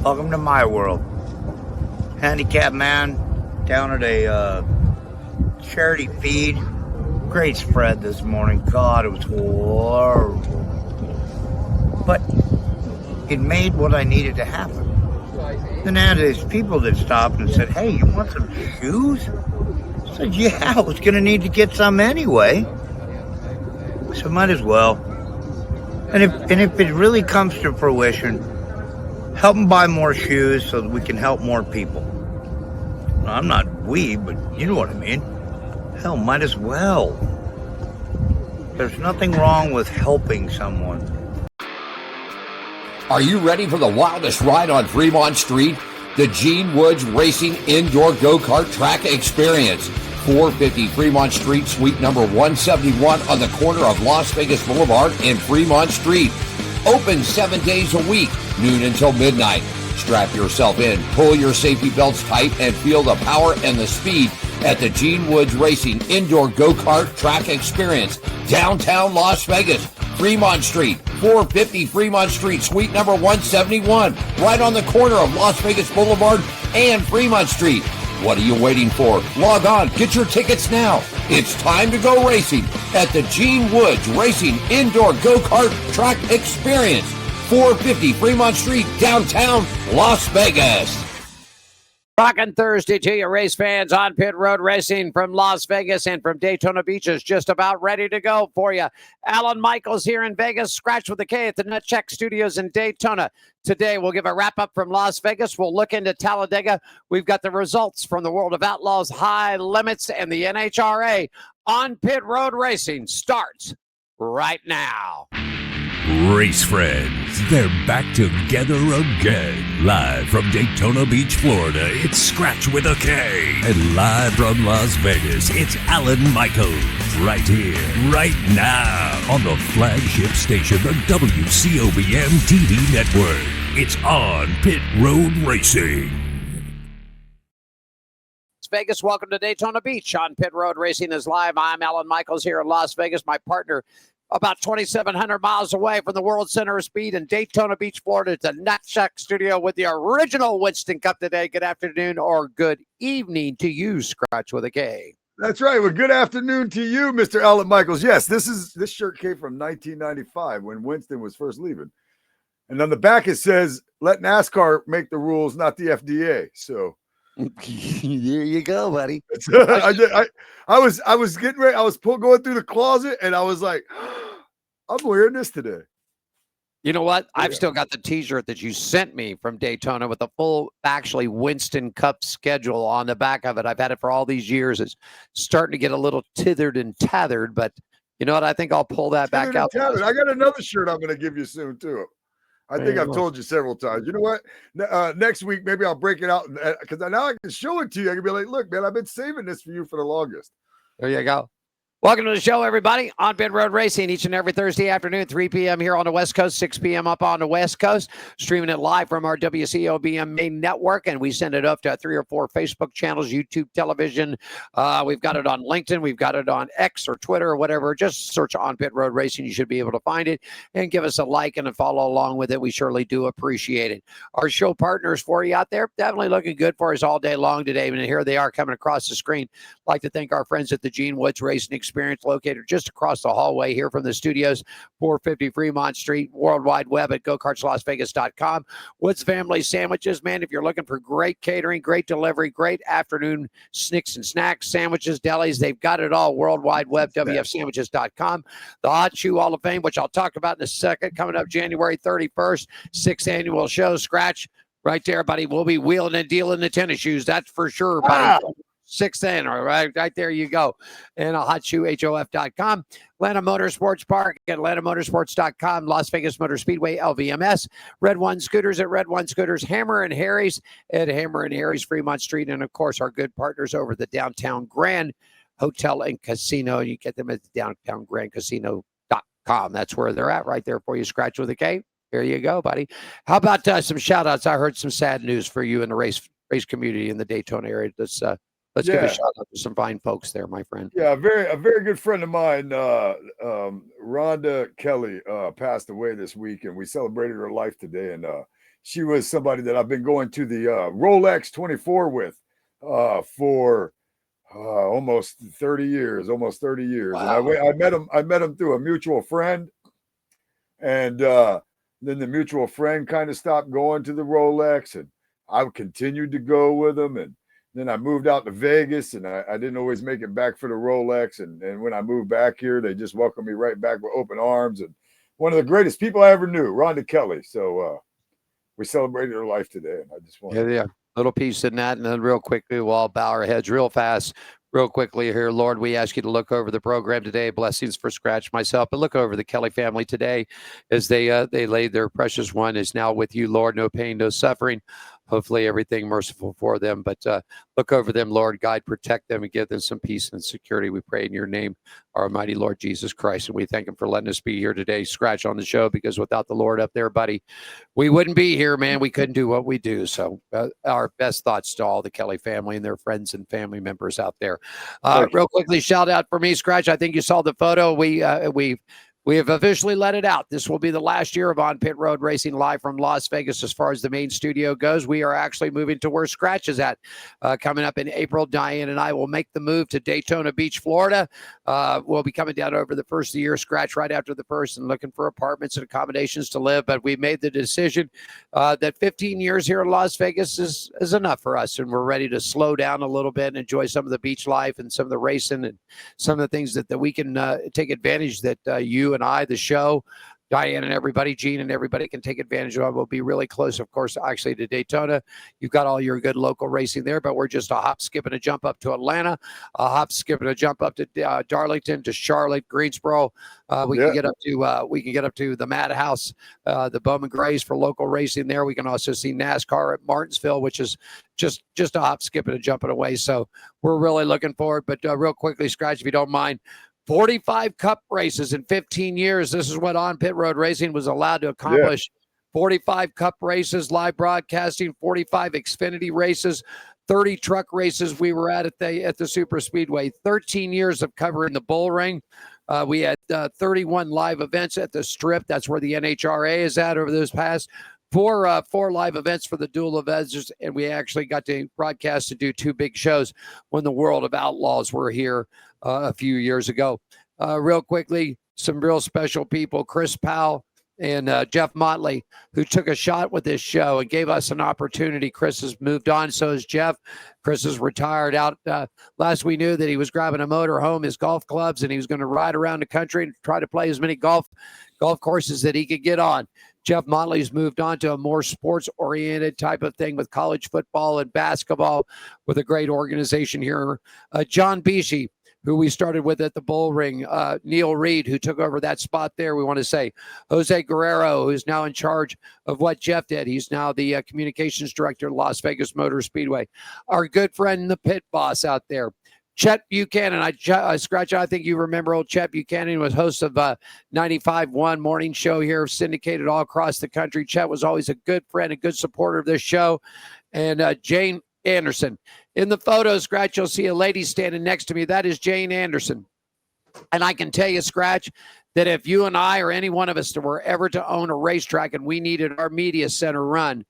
Welcome to my world. Handicapped man down at a charity feed. Great spread this morning. God, it was horrible. But it made what I needed to happen. Then I had these people that stopped and said, hey, you want some shoes? I said, yeah, I was going to need to get some anyway. So might as well. And if it really comes to fruition, help them buy more shoes so that we can help more people. I'm not we, but you know what I mean. Hell, might as well. There's nothing wrong with helping someone. Are you ready for the wildest ride on Fremont Street? The Gene Woods Racing Indoor Go-Kart Track Experience. 450 Fremont Street, suite number 171 on the corner of Las Vegas Boulevard and Fremont Street. Open 7 days a week, noon until midnight. Strap yourself in, pull your safety belts tight, and feel the power and the speed at the Gene Woods Racing Indoor Go-Kart Track Experience, downtown Las Vegas, Fremont Street, 450 Fremont Street, suite number 171, right on the corner of Las Vegas Boulevard and Fremont Street. What are you waiting for? Log on, get your tickets now. It's time to go racing at the Gene Woods Racing Indoor Go-Kart Track Experience, 450 Fremont Street, downtown Las Vegas. Rockin' Thursday to you, race fans on Pit Road Racing from Las Vegas and from Daytona Beach is just about ready to go for you. Alan Michaels here in Vegas, Skratch with a K at the Nutcheck Studios in Daytona. Today, we'll give a wrap-up from Las Vegas. We'll look into Talladega. We've got the results from the World of Outlaws, High Limits, and the NHRA on Pit Road Racing starts right now. Race friends, they're back together again. Live from Daytona Beach, Florida, it's Skratch with a K. And live from Las Vegas, it's Alan Michaels. Right here, right now, on the flagship station, the WCOBM TV network. It's on Pit Road Racing. Vegas, welcome to Daytona Beach on Pit Road Racing is live. I'm Alan Michaels here in Las Vegas. My partner about 2,700 miles away from the World Center of Speed in Daytona Beach, Florida. It's a Nutcheck Studio with the original Winston Cup today. Good afternoon or good evening to you, Skratch with a K. That's right. Well, good afternoon to you, Mr. Alan Michaels. Yes, this shirt came from 1995 when Winston was first leaving. And on the back it says, let NASCAR make the rules, not the FDA. So there you go, buddy. I was getting ready. I was going through the closet and I was like, I'm wearing this today. You know what? I've still got the t-shirt that you sent me from Daytona with the full, actually, Winston Cup schedule on the back of it. I've had it for all these years. It's starting to get a little tithered and tethered, but you know what? I think I'll pull that back out. I got another shirt I'm going to give you soon, too. I think I've told you several times. You know what? Next week, maybe I'll break it out because now I can show it to you. I can be like, look, man, I've been saving this for you for the longest. There you go. Welcome to the show, everybody, on Pit Road Racing each and every Thursday afternoon, 3 p.m. here on the West Coast, 6 p.m. up on the West Coast, streaming it live from our WCOBM main network, and we send it up to 3 or 4 Facebook channels, YouTube, television. We've got it on LinkedIn. We've got it on X or Twitter or whatever. Just search on Pit Road Racing. You should be able to find it and give us a like and a follow along with it. We surely do appreciate it. Our show partners for you out there, definitely looking good for us all day long today. And here they are coming across the screen. I'd like to thank our friends at the Gene Woods Racing Experience, located just across the hallway here from the studios, 450 Fremont Street, World Wide Web at gokartslasvegas.com. Woods Family Sandwiches, man, if you're looking for great catering, great delivery, great afternoon snicks and snacks, sandwiches, delis, they've got it all, World Wide Web, wfsandwiches.com. The Hot Shoe Hall of Fame, which I'll talk about in a second, coming up January 31st, 6th annual show, Skratch, right there, buddy. We'll be wheeling and dealing the tennis shoes, that's for sure, buddy. 6th in, all right there you go. And hotshoehof.com, Atlanta Motorsports Park, atlantamotorsports.com, Las Vegas Motor Speedway, LVMS, Red One Scooters at Red One Scooters, Hammer and Harry's at Hammer and Harry's, Fremont Street, and of course our good partners over the Downtown Grand Hotel and Casino. You get them at the downtowngrandcasino.com. That's where they're at right there for you, Skratch with a K. There you go, buddy. How about some shout outs? I heard some sad news for you in the race community in the Daytona area. Let's give a shout out to some fine folks there, my friend. Yeah, a very good friend of mine, Rhonda Kelly, passed away this week, and we celebrated her life today. And she was somebody that I've been going to the Rolex 24 with for almost 30 years. Wow. And I met him through a mutual friend. And then the mutual friend kind of stopped going to the Rolex, and I continued to go with him. And then I moved out to Vegas, and I didn't always make it back for the Rolex. And when I moved back here, they just welcomed me right back with open arms. And one of the greatest people I ever knew, Rhonda Kelly. So we celebrated her life today, and I just wanted Yeah. Little piece in that, and then real quickly, we'll all bow our heads real fast. Real quickly here, Lord, we ask you to look over the program today. Blessings for Skratch, myself, but look over the Kelly family today as they laid their precious one is now with you, Lord. No pain, no suffering. Hopefully, everything merciful for them. But look over them, Lord. Guide, protect them, and give them some peace and security. We pray in your name, our mighty Lord Jesus Christ, and we thank him for letting us be here today. Skratch on the show, because without the Lord up there, buddy, we wouldn't be here, man. We couldn't do what we do. So our best thoughts to all the Kelly family and their friends and family members out there. Real quickly, shout out for me, Skratch. I think you saw the photo. We have officially let it out. This will be the last year of On Pit Road Racing live from Las Vegas as far as the main studio goes. We are actually moving to where Skratch is at coming up in April. Diane and I will make the move to Daytona Beach, Florida. We'll be coming down over the first of the year, Skratch right after the first, and looking for apartments and accommodations to live. But we made the decision that 15 years here in Las Vegas is enough for us, and we're ready to slow down a little bit and enjoy some of the beach life and some of the racing and some of the things that we can take advantage that you and I, the show, Diane and everybody, Gene and everybody can take advantage of. We'll be really close, of course, actually to Daytona. You've got all your good local racing there, but we're just a hop, skip, and a jump up to Atlanta, a hop, skip, and a jump up to Darlington, to Charlotte, Greensboro. We can get up to the Madhouse, the Bowman Grays for local racing there. We can also see NASCAR at Martinsville, which is just a hop, skip, and a jump away. So we're really looking forward. But real quickly, Skratch, if you don't mind, 45 cup races in 15 years. This is what On Pit Road Racing was allowed to accomplish. 45 cup races, live broadcasting, 45 Xfinity races, 30 truck races we were at the Super Speedway, 13 years of covering the bull ring. We had 31 live events at the Strip. That's where the NHRA is at over those past four live events for the Duel of Edges, and we actually got to broadcast to do 2 big shows when the World of Outlaws were here a few years ago. Real quickly, some real special people, Chris Powell and Jeff Motley, who took a shot with this show and gave us an opportunity. Chris has moved on, so has Jeff. Chris is retired out. Last we knew that he was grabbing a motor home, his golf clubs, and he was going to ride around the country and try to play as many golf courses that he could get on. Jeff Motley's moved on to a more sports-oriented type of thing with college football and basketball with a great organization here. John Bishi, who we started with at the Bull Ring, Neil Reed, who took over that spot there. We want to say Jose Guerrero, who's now in charge of what Jeff did. He's now the communications director at Las Vegas Motor Speedway. Our good friend, the pit boss out there, Chet Buchanan. Skratch, I think you remember old Chet Buchanan was host of 95.1 morning show here, syndicated all across the country. Chet was always a good friend, a good supporter of this show. And Jane Anderson. In the photo, Skratch, you'll see a lady standing next to me. That is Jane Anderson. And I can tell you, Skratch, that if you and I or any one of us were ever to own a racetrack and we needed our media center run,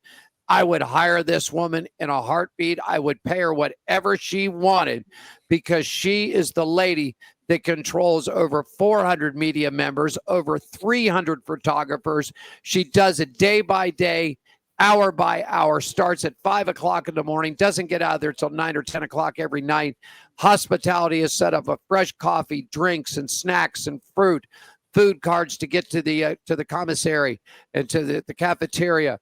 I would hire this woman in a heartbeat. I would pay her whatever she wanted, because she is the lady that controls over 400 media members, over 300 photographers. She does it day by day, hour by hour, starts at 5 o'clock in the morning, doesn't get out of there till 9 or 10 o'clock every night. Hospitality is set up with fresh coffee, drinks, and snacks and fruit, food cards to get to the commissary and to the cafeteria.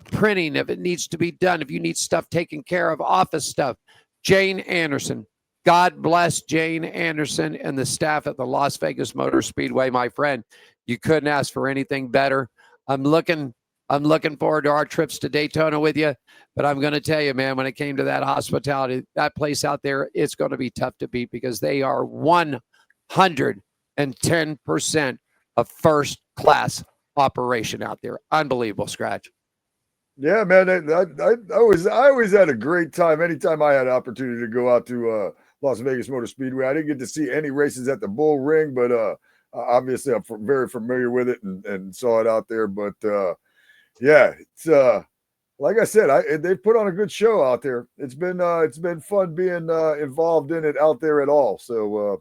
Printing if it needs to be done, if you need stuff taken care of, office stuff. Jane Anderson. God bless Jane Anderson and the staff at the Las Vegas Motor Speedway, my friend. You couldn't ask for anything better. I'm looking forward to our trips to Daytona with you, but I'm going to tell you, man, when it came to that hospitality, that place out there, it's going to be tough to beat, because they are 110% a first-class operation out there. Unbelievable, Skratch. Yeah, man, I always had a great time. Anytime I had an opportunity to go out to Las Vegas Motor Speedway, I didn't get to see any races at the Bull Ring, but obviously I'm very familiar with it and saw it out there. But Yeah, it's like I said, they've put on a good show out there. It's been fun being involved in it out there at all. So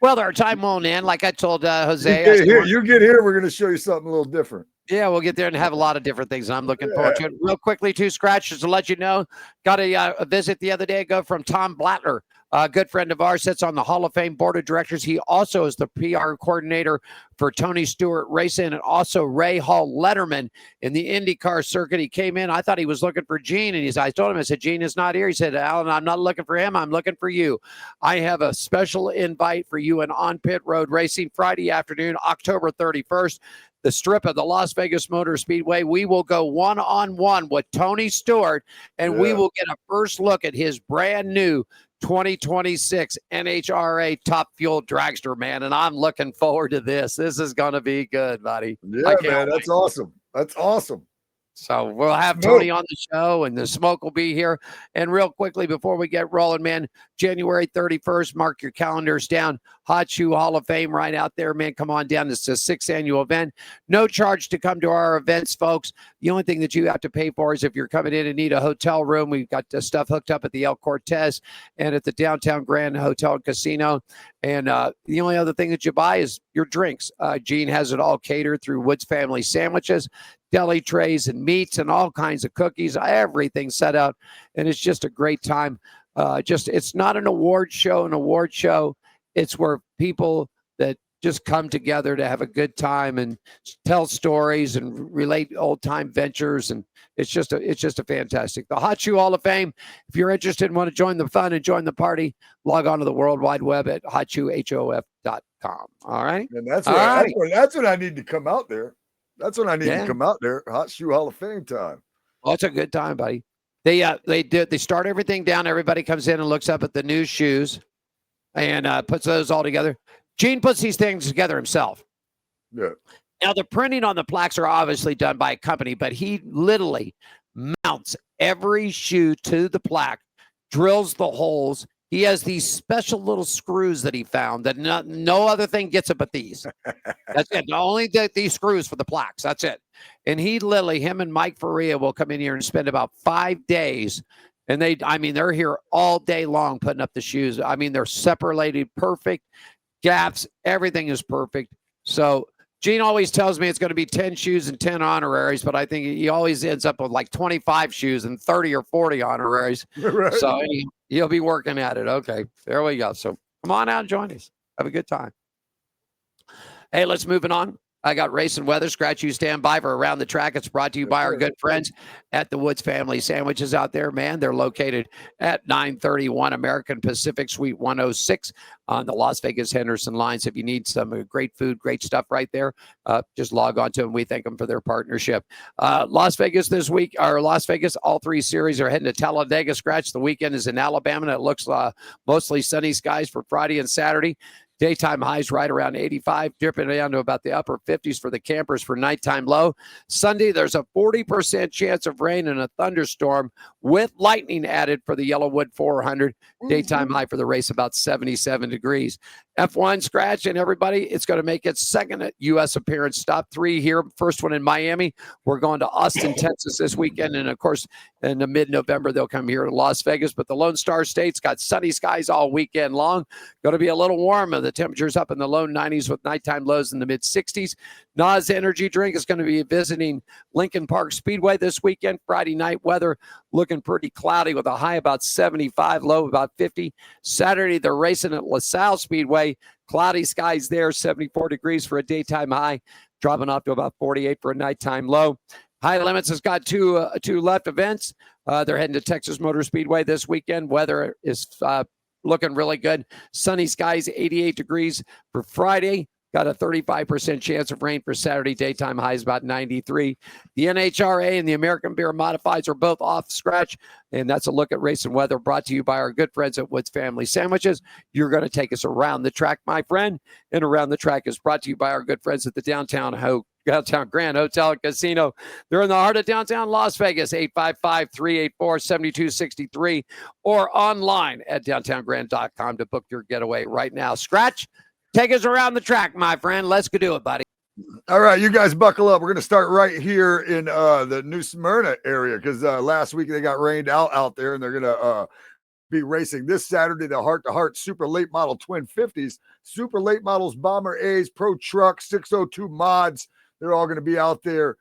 Well, our time won't end. Like I told Jose, you get here, we're going to show you something a little different. Yeah, we'll get there and have a lot of different things. I'm looking forward to Yeah. it. Real quickly, too, Skratch, just to let you know, got a visit the other day ago from Tom Blattner, a good friend of ours, sits on the Hall of Fame board of directors. He also is the PR coordinator for Tony Stewart Racing and also Ray Hall Letterman in the IndyCar circuit. He came in. I thought he was looking for Gene, and I told him, I said, Gene is not here. He said, Alan, I'm not looking for him. I'm looking for you. I have a special invite for you in On Pit Road Racing Friday afternoon, October 31st. The strip of the Las Vegas Motor Speedway. We will go one-on-one with Tony Stewart, and we will get a first look at his brand new 2026 NHRA Top Fuel Dragster, man. And I'm looking forward to this. This is going to be good, buddy. Yeah, man, that's awesome. That's awesome. So we'll have Tony on the show, and the smoke will be here. And real quickly, before we get rolling, man, January 31st, mark your calendars down. Hot Shoe Hall of Fame right out there, man. Come on down. It's a 6th annual event. No charge to come to our events, folks. The only thing that you have to pay for is if you're coming in and need a hotel room. We've got the stuff hooked up at the El Cortez and at the Downtown Grand Hotel and Casino. And the only other thing that you buy is your drinks. Gene has it all catered through Woods Family Sandwiches, deli trays and meats and all kinds of cookies, everything set out. And it's just a great time. It's not an award show. It's where people that just come together to have a good time and tell stories and relate old time ventures. And it's just a fantastic. The Hot Shoe Hall of Fame. If you're interested and want to join the fun and join the party, log on to the World Wide Web at hotshoehof.com. All right. And that's when I need to come out there. That's when I need to come out there. Hot Shoe Hall of Fame time. Oh, it's a good time, buddy. They start everything down. Everybody comes in and looks up at the new shoes and puts those all together. Gene puts these things together himself. Yeah. Now, the printing on the plaques are obviously done by a company, but he literally mounts every shoe to the plaque, drills the holes. He has these special little screws that he found that no other thing gets it but these. That's it. Only these screws for the plaques. That's it. And him and Mike Faria will come in here and spend about 5 days. And they're here all day long putting up the shoes. I mean, they're separated, perfect gaps. Everything is perfect. So Gene always tells me it's going to be 10 shoes and 10 honoraries, but I think he always ends up with like 25 shoes and 30 or 40 honoraries. Right. So he'll be working at it. Okay, there we go. So come on out and join us. Have a good time. Hey, let's move it on. I got race and weather. Skratch, you stand by for Around the Track. It's brought to you by our good friends at the Woods Family Sandwiches out there, man. They're located at 931 American Pacific, Suite 106 on the Las Vegas Henderson lines. If you need some great food, great stuff right there, just log on to them. We thank them for their partnership. Las Vegas this week, all 3 series are heading to Talladega. Skratch, the weekend is in Alabama, and it looks mostly sunny skies for Friday and Saturday. Daytime highs right around 85, dipping down to about the upper 50s for the campers for nighttime low. Sunday, there's a 40% chance of rain and a thunderstorm with lightning added for the Yellowwood 400. Daytime high for the race about 77 degrees. F1 Skratch and everybody, it's going to make its second U.S. appearance. Stop 3 here. First one in Miami. We're going to Austin, Texas this weekend. And, of course, in the mid-November, they'll come here to Las Vegas. But the Lone Star State's got sunny skies all weekend long. Going to be a little warmer. The temperature's up in the low 90s with nighttime lows in the mid-60s. NAS Energy Drink is going to be visiting Lincoln Park Speedway this weekend. Friday night weather looking pretty cloudy with a high about 75, low about 50. Saturday, they're racing at LaSalle Speedway. Cloudy skies there, 74 degrees for a daytime high, dropping off to about 48 for a nighttime low. High Limits has got two left events. They're heading to Texas Motor Speedway this weekend. Weather is looking really good. Sunny skies, 88 degrees for Friday. Got a 35% chance of rain for Saturday. Daytime highs about 93. The NHRA and the American Beer Modifieds are both off Skratch. And that's a look at race and weather brought to you by our good friends at Woods Family Sandwiches. You're going to take us around the track, my friend. And Around the Track is brought to you by our good friends at the Downtown Grand Hotel and Casino. They're in the heart of downtown Las Vegas, 855-384-7263, or online at downtowngrand.com to book your getaway right now. Skratch, take us around the track, my friend. Let's go do it, buddy. All right, you guys buckle up. We're going to start right here in the New Smyrna area because last week they got rained out there, and they're going to be racing this Saturday the heart-to-heart super late model twin 50s, super late models, Bomber A's, Pro Truck, 602 mods. They're all going to be out there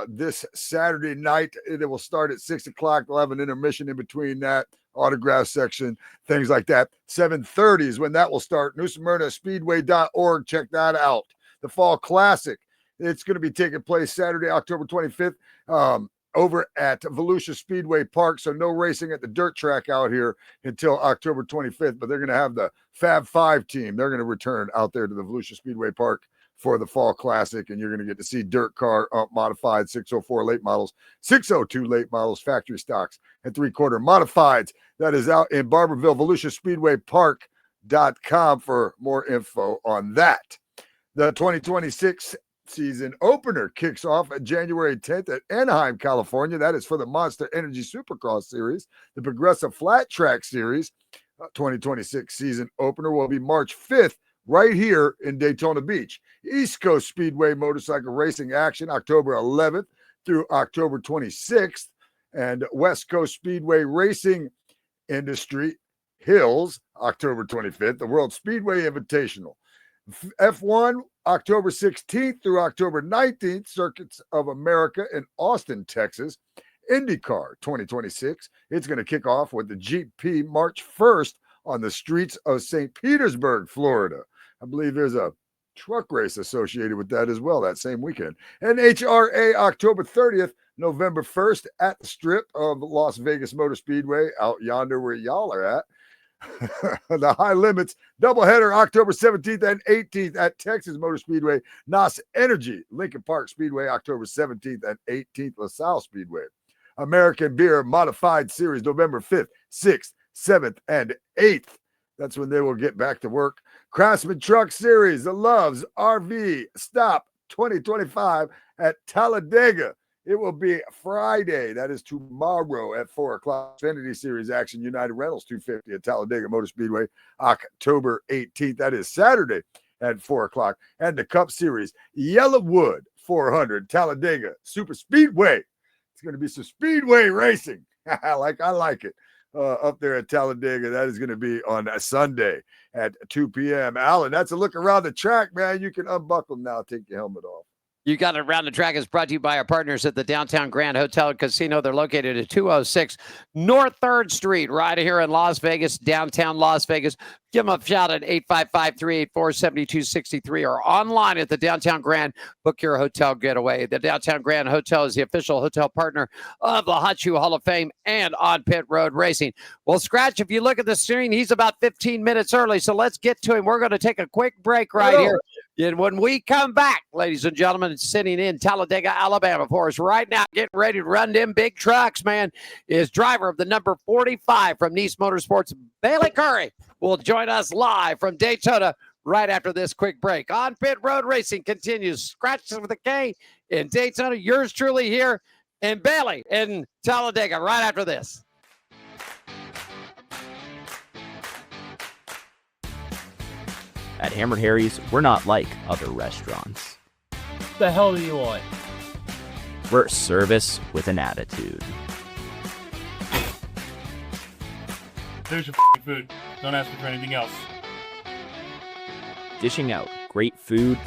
this Saturday night. It will start at 6 o'clock. They'll have an intermission in between that, autograph section, things like that. 7:30 is when that will start. NewSmyrnaSpeedway.org. Check that out. The Fall Classic. It's going to be taking place Saturday, October 25th, over at Volusia Speedway Park. So no racing at the dirt track out here until October 25th, but they're going to have the Fab 5 team. They're going to return out there to the Volusia Speedway Park for the Fall Classic, and you're going to get to see dirt car, modified 604 late models, 602 late models, factory stocks, and 3/4 modifieds. That is out in Barberville, VolusiaSpeedwayPark.com for more info on that. The 2026 season opener kicks off at January 10th at Anaheim, California. That is for the Monster Energy Supercross Series. The Progressive Flat Track Series 2026 season opener will be March 5th right here in Daytona Beach. East Coast Speedway motorcycle racing action October 11th through October 26th. And West Coast Speedway Racing Industry Hills October 25th. The World Speedway Invitational. F1 October 16th through October 19th, Circuits of America in Austin, Texas. IndyCar 2026. It's going to kick off with the GP March 1st on the streets of St. Petersburg, Florida. I believe there's a truck race associated with that as well that same weekend. And HRA October 30th, November 1st at the strip of Las Vegas Motor Speedway out yonder where y'all are at. The High Limits doubleheader October 17th and 18th at Texas Motor Speedway, NOS Energy, Lincoln Park Speedway October 17th and 18th, LaSalle Speedway. American Beer Modified Series November 5th, 6th, 7th, and 8th. That's when they will get back to work. Craftsman Truck Series, the Loves RV Stop 2025 at Talladega. It will be Friday. That is tomorrow at 4 o'clock. Xfinity Series action, United Rentals 250 at Talladega Motor Speedway, October 18th. That is Saturday at 4 o'clock. And the Cup Series, Yellowwood 400, Talladega Super Speedway. It's going to be some speedway racing. I like it. Up there at Talladega. That is going to be on a Sunday at 2 p.m. Alan, that's a look around the track, man. You can unbuckle now. Take your helmet off. You got it. Around the Track is brought to you by our partners at the Downtown Grand Hotel and Casino. They're located at 206 North 3rd Street, right here in Las Vegas, downtown Las Vegas. Give them a shout at 855-384-7263 or online at the Downtown Grand. Book your hotel getaway. The Downtown Grand Hotel is the official hotel partner of the Hot Shoe Hall of Fame and On Pit Road Racing. Well, Skratch, if you look at the screen, he's about 15 minutes early, so let's get to him. We're going to take a quick break right here. And when we come back, ladies and gentlemen, sitting in Talladega, Alabama for us right now, getting ready to run them big trucks, man, is driver of the number 45 from Nice Motorsports, Bayley Currey, will join us live from Daytona right after this quick break. On Pit Road Racing continues. Skratch with a K in Daytona. Yours truly here in Bayley in Talladega right after this. At Hammered Harry's, we're not like other restaurants. What the hell do you want? We're service with an attitude. There's your food. Don't ask me for anything else. Dishing out great food,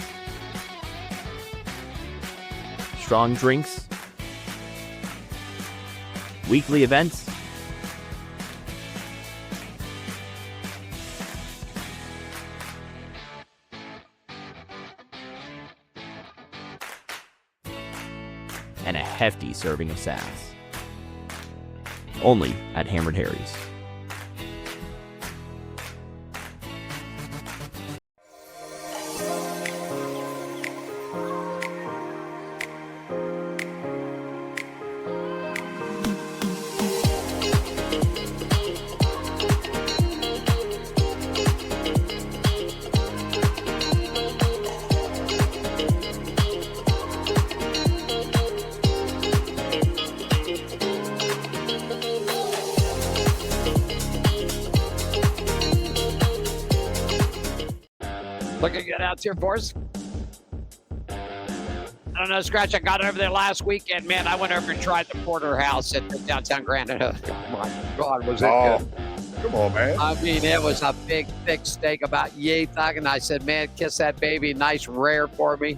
strong drinks, weekly events, and a hefty serving of sass. Only at Hammered Harry's. Looking good out here for us. I don't know, Scratch. I got over there last weekend, man. I went over and tried the porterhouse at the downtown Grand. Oh my God, was it good? Come on, man. I mean, it was a big, thick steak, about yay thick. And I said, man, kiss that baby, nice rare for me.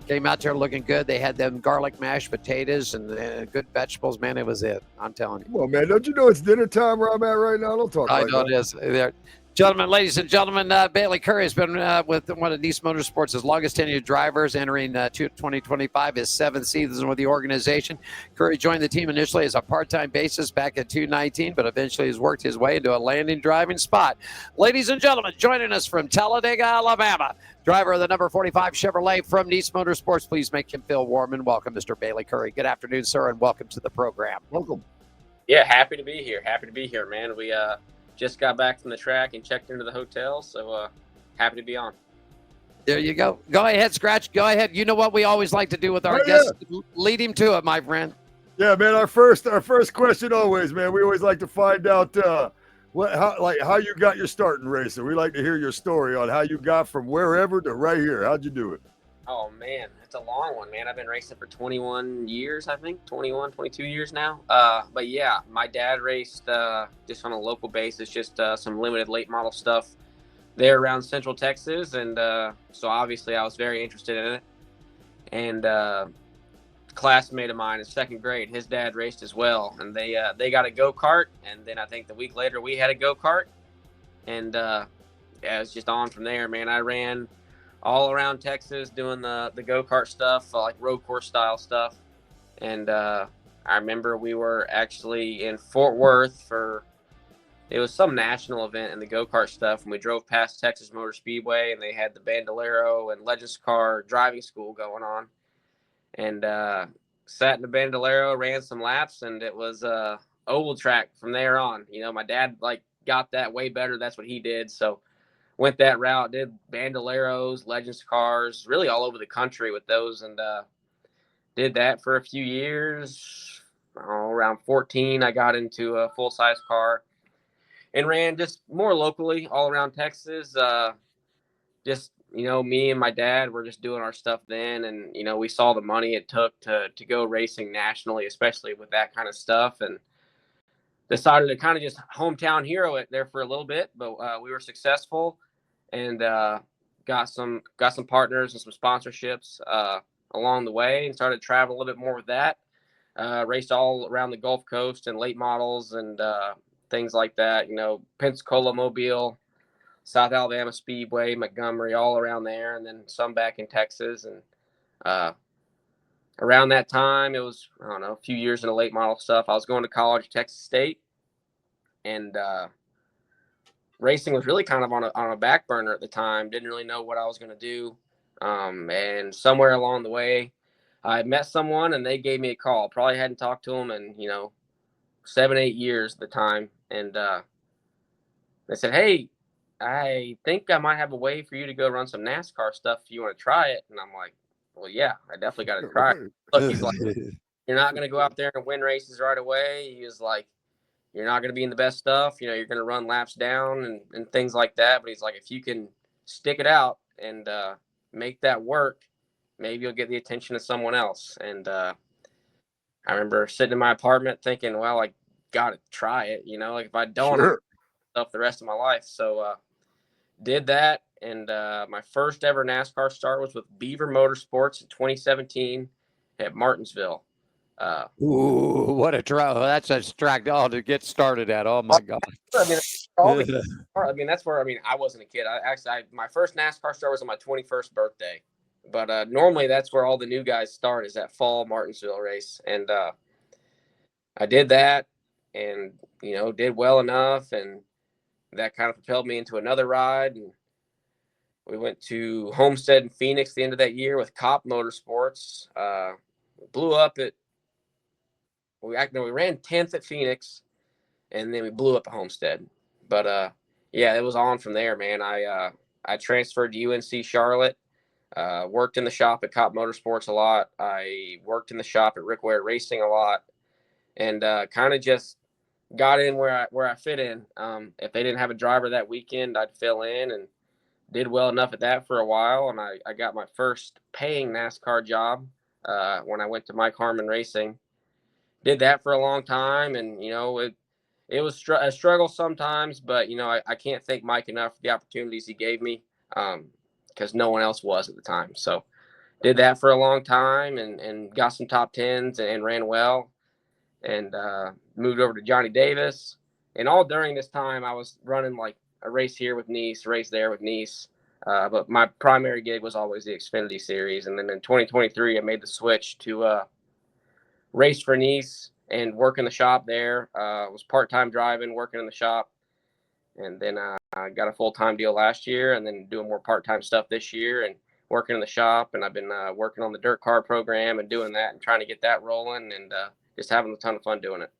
Came out there looking good. They had them garlic mashed potatoes and good vegetables. Man, it was it. I'm telling you. Come on, man. Don't you know it's dinner time where I'm at right now? Don't talk I like know that. it is. There. Gentlemen, ladies and gentlemen, Bayley Currey has been with one of Nice Motorsports' longest tenured drivers, entering 2025, his 7th season with the organization. Currey joined the team initially as a part-time basis back in 2019, but eventually has worked his way into a landing driving spot. Ladies and gentlemen, joining us from Talladega, Alabama, driver of the number 45 Chevrolet from Nice Motorsports. Please make him feel warm and welcome, Mr. Bayley Currey. Good afternoon, sir, and welcome to the program. Welcome. Yeah, happy to be here. Happy to be here, man. We just got back from the track and checked into the hotel, so happy to be on. There you go. Go ahead, Skratch. Go ahead. You know what we always like to do with our guests? Lead him to it, my friend. Yeah, man. Our first question always, man. We always like to find out how you got your start in racing. We like to hear your story on how you got from wherever to right here. How'd you do it? Oh, man, it's a long one, man. I've been racing for 21 years, I think, 22 years now. But, yeah, my dad raced just on a local basis, just some limited late model stuff there around Central Texas. And so, obviously, I was very interested in it. And classmate of mine in 2nd grade, his dad raced as well. And they got a go-kart. And then I think the week later we had a go-kart. And, yeah, it was just on from there, man. I ran all around Texas doing the go-kart stuff, like road course style stuff. And I remember we were actually in Fort Worth it was some national event in the go-kart stuff, and we drove past Texas Motor Speedway, and they had the Bandolero and Legends Car driving school going on. And sat in the Bandolero, ran some laps, and it was oval track from there on. You know, my dad got that way better. That's what he did. So went that route, did Bandoleros, Legends Cars, really all over the country with those, and did that for a few years. Around 14, I got into a full-size car and ran just more locally all around Texas. Just, me and my dad were just doing our stuff then, and, we saw the money it took to go racing nationally, especially with that kind of stuff, and decided to kind of just hometown hero it there for a little bit, but we were successful. And got some partners and some sponsorships along the way, and started traveling a little bit more with that. Raced all around the Gulf Coast and late models and things like that. Pensacola, Mobile, South Alabama Speedway, Montgomery, all around there, and then some back in Texas. And around that time, it was, a few years in the late model stuff. I was going to college at Texas State, and racing was really kind of on a back burner at the time. Didn't really know what I was going to do. And somewhere along the way, I met someone and they gave me a call. Probably hadn't talked to them in, 7-8 years at the time. And they said, hey, I think I might have a way for you to go run some NASCAR stuff if you want to try it. And I'm like, well, yeah, I definitely got to try it. Look, he's like, you're not going to go out there and win races right away. He was like, you're not going to be in the best stuff. You're going to run laps down and things like that. But he's like, if you can stick it out and make that work, maybe you'll get the attention of someone else. And I remember sitting in my apartment thinking, well, I got to try it. If I don't, Sure. stuff the rest of my life. So did that. And my first ever NASCAR start was with Beaver Motorsports in 2017 at Martinsville. Ooh, what a try. That's a track to get started at. Oh, my God. That's where, I wasn't a kid. My first NASCAR start was on my 21st birthday. But normally that's where all the new guys start, is that fall Martinsville race. And I did that and, did well enough. And that kind of propelled me into another ride. And we went to Homestead in Phoenix the end of that year with Cop Motorsports. Blew up at, we ran 10th at Phoenix, and then we blew up at Homestead. But yeah, it was on from there, man. I transferred to UNC Charlotte, worked in the shop at Cop Motorsports a lot. I worked in the shop at Rick Ware Racing a lot, and kind of just got in where I fit in. If they didn't have a driver that weekend, I'd fill in, and did well enough at that for a while. And I got my first paying NASCAR job when I went to Mike Harmon Racing. Did that for a long time, and it was a struggle sometimes, but I can't thank Mike enough for the opportunities he gave me, because no one else was at the time. So did that for a long time, and got some top tens and ran well, and moved over to Johnny Davis. And all during this time, I was running like a race here with Nice, a race there with Nice. But my primary gig was always the Xfinity Series. And then in 2023, I made the switch to race for Nice and work in the shop there. Was part-time driving, working in the shop. And then I got a full-time deal last year, and then doing more part-time stuff this year and working in the shop. And I've been working on the dirt car program and doing that and trying to get that rolling, and just having a ton of fun doing it.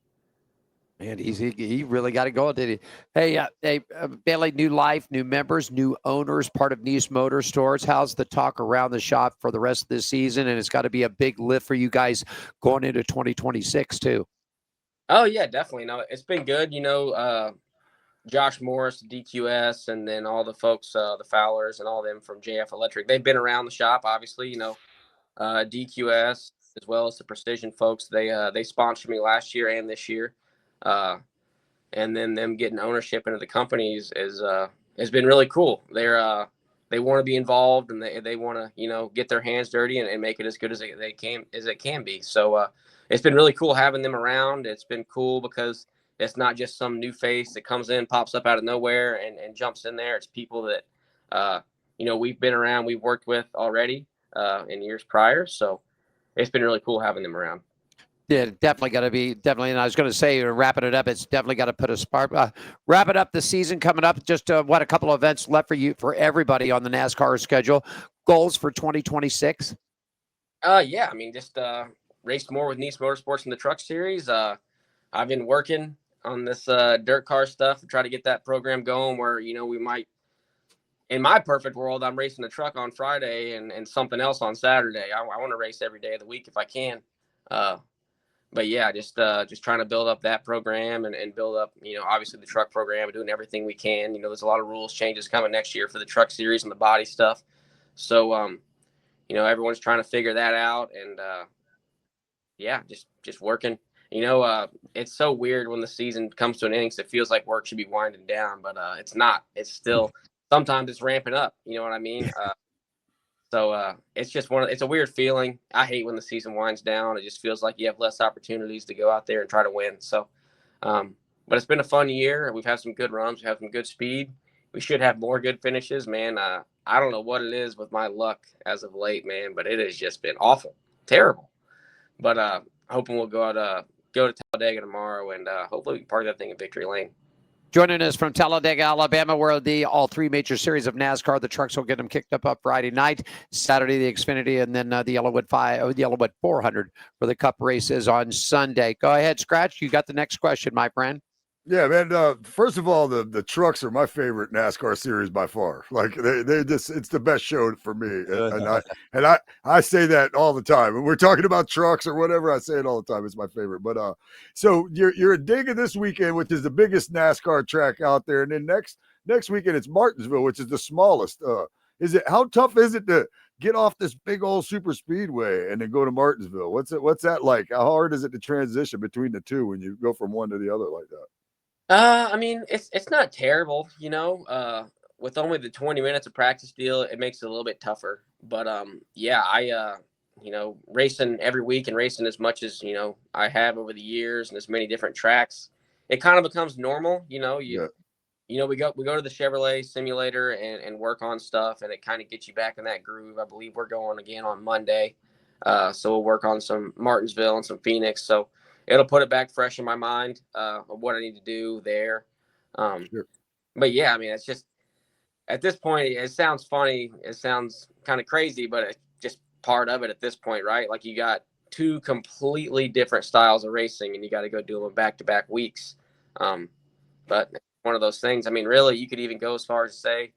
Man, he really got it going, did he? Hey, Bayley, new life, new members, new owners, part of Nice Motorsports. How's the talk around the shop for the rest of this season? And it's got to be a big lift for you guys going into 2026 too. Oh yeah, definitely. No, it's been good. Josh Morris, DQS, and then all the folks, the Fowlers and all them from JF Electric. They've been around the shop, obviously. DQS as well as the Precision folks. They sponsored me last year and this year. And then them getting ownership into the companies has been really cool. They want to be involved, and they want to get their hands dirty and make it as good as it can be. So it's been really cool having them around. It's been cool because it's not just some new face that comes in, pops up out of nowhere and jumps in there. It's people that we've been around, we've worked with already in years prior. So it's been really cool having them around. Yeah, definitely got to be definitely. And I was going to say, wrapping it up, it's definitely got to put a spark. Wrapping up the season coming up. Just a couple of events left for everybody on the NASCAR schedule. Goals for 2026. Yeah, I mean, just race more with Nice Motorsports in the Truck Series. I've been working on this dirt car stuff to try to get that program going. Where we might. In my perfect world, I'm racing a truck on Friday and something else on Saturday. I want to race every day of the week if I can. But yeah, just trying to build up that program and build up, obviously the truck program and doing everything we can. There's a lot of rules changes coming next year for the truck series and the body stuff. So, everyone's trying to figure that out, and yeah, just working. It's so weird when the season comes to an end because it feels like work should be winding down, but it's not. It's still sometimes it's ramping up. You know what I mean? So it's just it's a weird feeling. I hate when the season winds down. It just feels like you have less opportunities to go out there and try to win. So, but it's been a fun year. We've had some good runs. We have some good speed. We should have more good finishes, man. I don't know what it is with my luck as of late, man, but it has just been awful, terrible. But hoping we'll go to Talladega tomorrow, and hopefully we can park that thing in Victory Lane. Joining us from Talladega, Alabama, where all three major series of NASCAR, the trucks will get them kicked up Friday night, Saturday the Xfinity, and then the Yellowwood 400 for the Cup races on Sunday. Go ahead, Skratch. You got the next question, my friend. Yeah, man. First of all, the trucks are my favorite NASCAR series by far. Like they just, it's the best show for me. And I say that all the time. When we're talking about trucks or whatever, I say it all the time. It's my favorite. But so you're a Dega this weekend, which is the biggest NASCAR track out there, and then next weekend it's Martinsville, which is the smallest. How tough is it to get off this big old super speedway and then go to Martinsville? What's that like? How hard is it to transition between the two when you go from one to the other like that? I mean, it's not terrible, with only the 20 minutes of practice deal, it makes it a little bit tougher. But yeah, I racing every week and racing as much as, I have over the years and as many different tracks, it kind of becomes normal. We go to the Chevrolet simulator and work on stuff, and it kind of gets you back in that groove. I believe we're going again on Monday. So we'll work on some Martinsville and some Phoenix. So it'll put it back fresh in my mind of what I need to do there. Sure. But yeah, I mean, it's just at this point, it sounds funny. It sounds kind of crazy, but it's just part of it at this point, right? Like you got two completely different styles of racing, and you got to go do them back-to-back weeks. But one of those things, I mean, really, you could even go as far as to say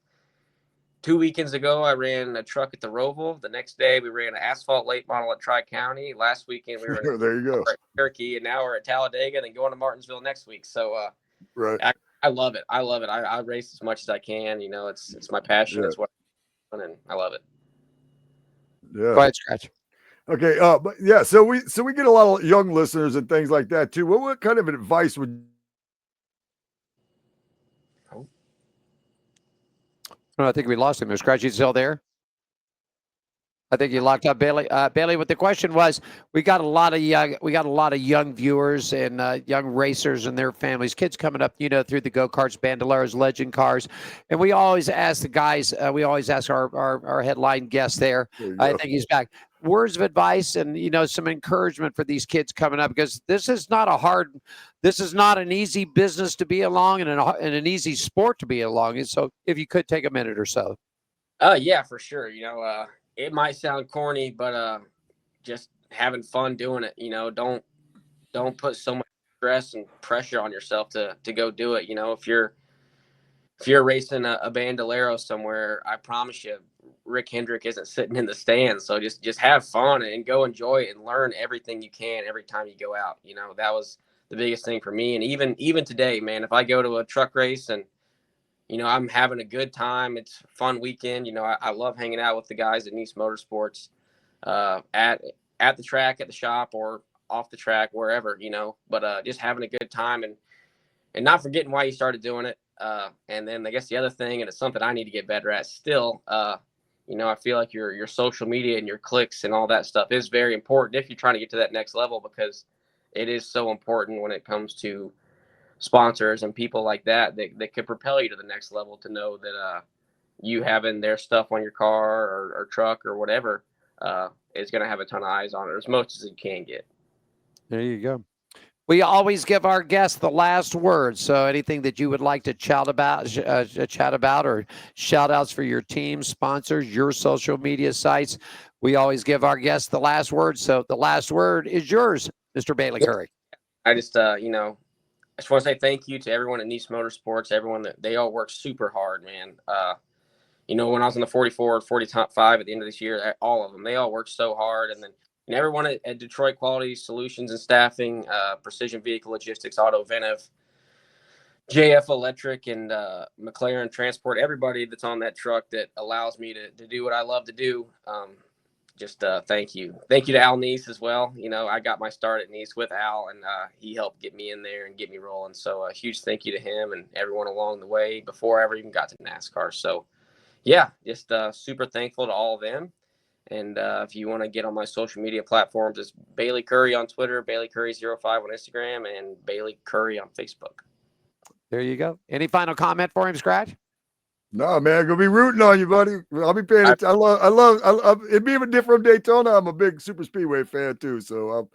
2 weekends ago, I ran a truck at the Roval. The next day, we ran an asphalt late model at Tri-County. Last weekend, we were there you go. At Turkey, and now we're at Talladega, and then going to Martinsville next week. So, right. I love it. I love it. I race as much as I can. It's my passion. Yeah. It's what I want, and I love it. Yeah. Go ahead, Skratch. Okay, but yeah, so we get a lot of young listeners and things like that too. What kind of advice would? Oh, I think we lost him. Is Skratch still there? I think you locked up Bayley. Bayley, what the question was, we got a lot of young viewers and young racers and their families, kids coming up, through the go-karts, bandoleros, legend cars. And we always ask the guys, we always ask our headline guest there. I think he's back. Words of advice and, some encouragement for these kids coming up, because this is not an easy business to be along and an easy sport to be along. And so if you could take a minute or so. Yeah, for sure. It might sound corny, but just having fun doing it. Don't put so much stress and pressure on yourself to go do it. If you're racing a bandolero somewhere, I promise you, Rick Hendrick isn't sitting in the stands. So just have fun and go enjoy it and learn everything you can every time you go out. That was the biggest thing for me. And even today, man, if I go to a truck race and I'm having a good time, it's a fun weekend. I love hanging out with the guys at Nice Motorsports, at the track, at the shop, or off the track, wherever, but just having a good time and not forgetting why you started doing it. And then I guess the other thing, and it's something I need to get better at still, I feel like your social media and your clicks and all that stuff is very important if you're trying to get to that next level, because it is so important when it comes to sponsors and people like that could propel you to the next level, to know that you having their stuff on your car or truck or whatever is going to have a ton of eyes on it, as much as it can get. There you go. We always give our guests the last word. So anything that you would like to chat about, or shout outs for your team, sponsors, your social media sites, we always give our guests the last word. So the last word is yours, Mr. Bayley Currey. I just, I just want to say thank you to everyone at Nice Motorsports, everyone that they all work super hard, man. When I was in the 44, 45 at the end of this year, all of them, they all worked so hard. And then everyone at Detroit Quality Solutions and Staffing, Precision Vehicle Logistics, Auto Venev, JF Electric, and McLaren Transport, everybody that's on that truck that allows me to do what I love to do. Thank you. Thank you to Al Nice as well. I got my start at Nice with Al, and he helped get me in there and get me rolling. So a huge thank you to him and everyone along the way before I ever even got to NASCAR. So yeah, just super thankful to all of them. And if you want to get on my social media platforms, it's Bayley Currey on Twitter, Bayley Currey 05 on Instagram, and Bayley Currey on Facebook. There you go. Any final comment for him, Skratch? No, man, gonna be rooting on you, buddy. I'll be paying attention. I love it being different from Daytona. I'm a big super speedway fan too. So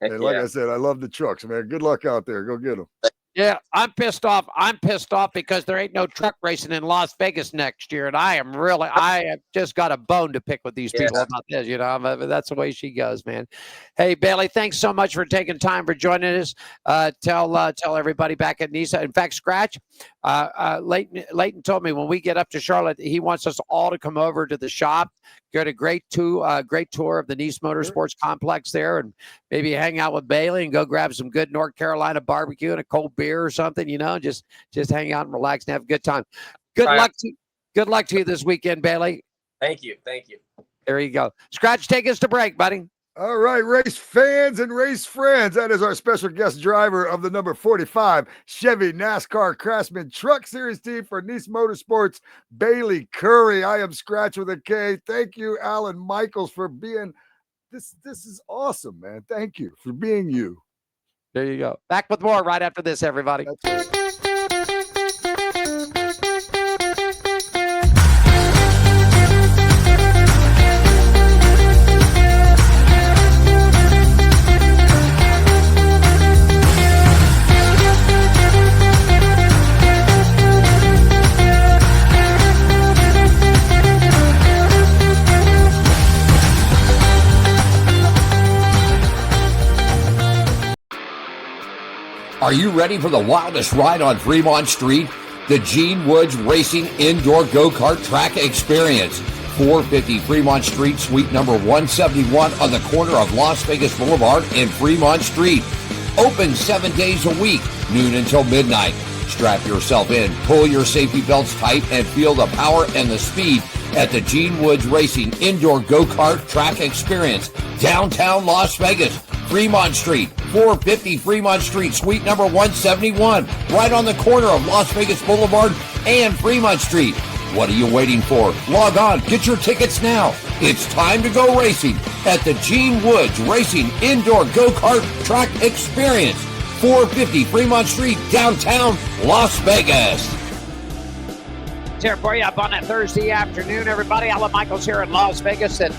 like I said, I love the trucks, man. Good luck out there. Go get them. Yeah, I'm pissed off. I'm pissed off because there ain't no truck racing in Las Vegas next year, and I have just got a bone to pick with these people about this. That's the way she goes, man. Hey, Bayley, thanks so much for taking time for joining us. Tell everybody back at Nice. In fact, Skratch, Leighton told me when we get up to Charlotte, he wants us all to come over to the shop, get a great tour of the Nice Motorsports complex there, and maybe hang out with Bayley and go grab some good North Carolina barbecue and a cold beer or something, just hang out and relax and have a good time. Good luck to you this weekend, Bayley. Thank you. There you go. Skratch, take us to break, buddy. All right, race fans and race friends. That is our special guest driver of the number 45 Chevy NASCAR Craftsman Truck Series team for Nice Motorsports, Bayley Currey. I am Skratch with a K. Thank you, Alan Michaels, for being this. This is awesome, man. Thank you for being you. There you go. Back with more right after this, everybody. Are you ready for the wildest ride on Fremont Street? The Gene Woods Racing Indoor Go-Kart Track Experience. 450 Fremont Street, suite number 171 on the corner of Las Vegas Boulevard and Fremont Street. Open 7 days a week, noon until midnight. Strap yourself in, pull your safety belts tight, and feel the power and the speed at the Gene Woods Racing Indoor Go-Kart Track Experience, downtown Las Vegas, Fremont Street, 450 Fremont Street, suite number 171, right on the corner of Las Vegas Boulevard and Fremont Street. What are you waiting for? Log on, get your tickets now. It's time to go racing at the Gene Woods Racing Indoor Go-Kart Track Experience, 450 Fremont Street, downtown Las Vegas. Here for you up on a Thursday afternoon, everybody. Alan Michaels here in Las Vegas at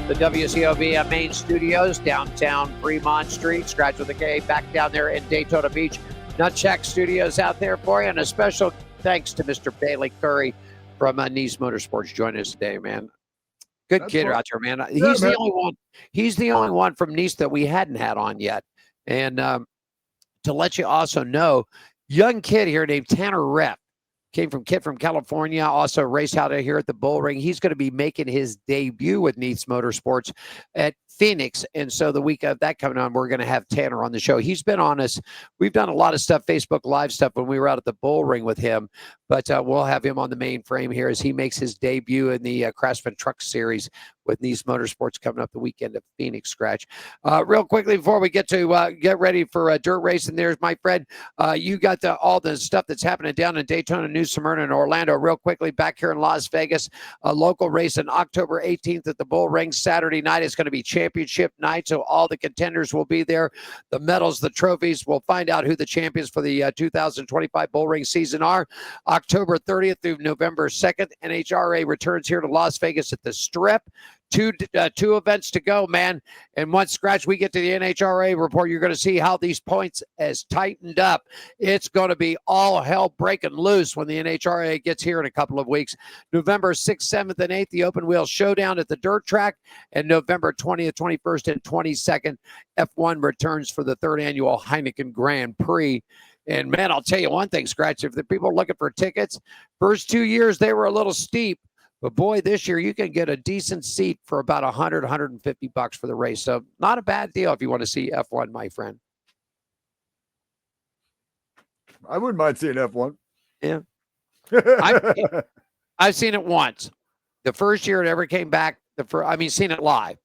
the WCOB main studios, downtown Fremont Street. Skratch with a K back down there in Daytona Beach. Nutcheck Studios out there for you. And a special thanks to Mr. Bayley Currey from Nice Motorsports joining us today, man. Good kid out there, man. He's the only one. He's the only one from Nice that we hadn't had on yet. And to let you also know, young kid here named Tanner Rep. Came from California, also raced out here at the Bull Ring. He's going to be making his debut with Nice Motorsports at Phoenix. And so the week of that coming on, we're going to have Tanner on the show. He's been on us. We've done a lot of stuff, Facebook Live stuff when we were out at the Bull Ring with him. But we'll have him on the main frame here as he makes his debut in the Craftsman Truck Series with Nice Motorsports coming up the weekend at Phoenix, Skratch. Real quickly before we get to get ready for dirt racing, there's my friend. You got all the stuff that's happening down in Daytona, New Smyrna, and Orlando. Real quickly, back here in Las Vegas, a local race on October 18th at the Bull Ring. Saturday night is going to be championship night, so all the contenders will be there. The medals, the trophies. We'll find out who the champions for the 2025 Bull Ring season are. October 30th through November 2nd, NHRA returns here to Las Vegas at the Strip. Two events to go, man. And once, Skratch, we get to the NHRA report, you're going to see how these points has tightened up. It's going to be all hell breaking loose when the NHRA gets here in a couple of weeks. November 6th, 7th, and 8th, the Open Wheel Showdown at the Dirt Track. And November 20th, 21st, and 22nd, F1 returns for the third annual Heineken Grand Prix. And, man, I'll tell you one thing, Skratch, if the people are looking for tickets, first 2 years, they were a little steep. But, boy, this year you can get a decent seat for about $100, $150 for the race. So not a bad deal if you want to see F1, my friend. I wouldn't mind seeing F1. Yeah. I've seen it once. The first year it ever came back, seen it live.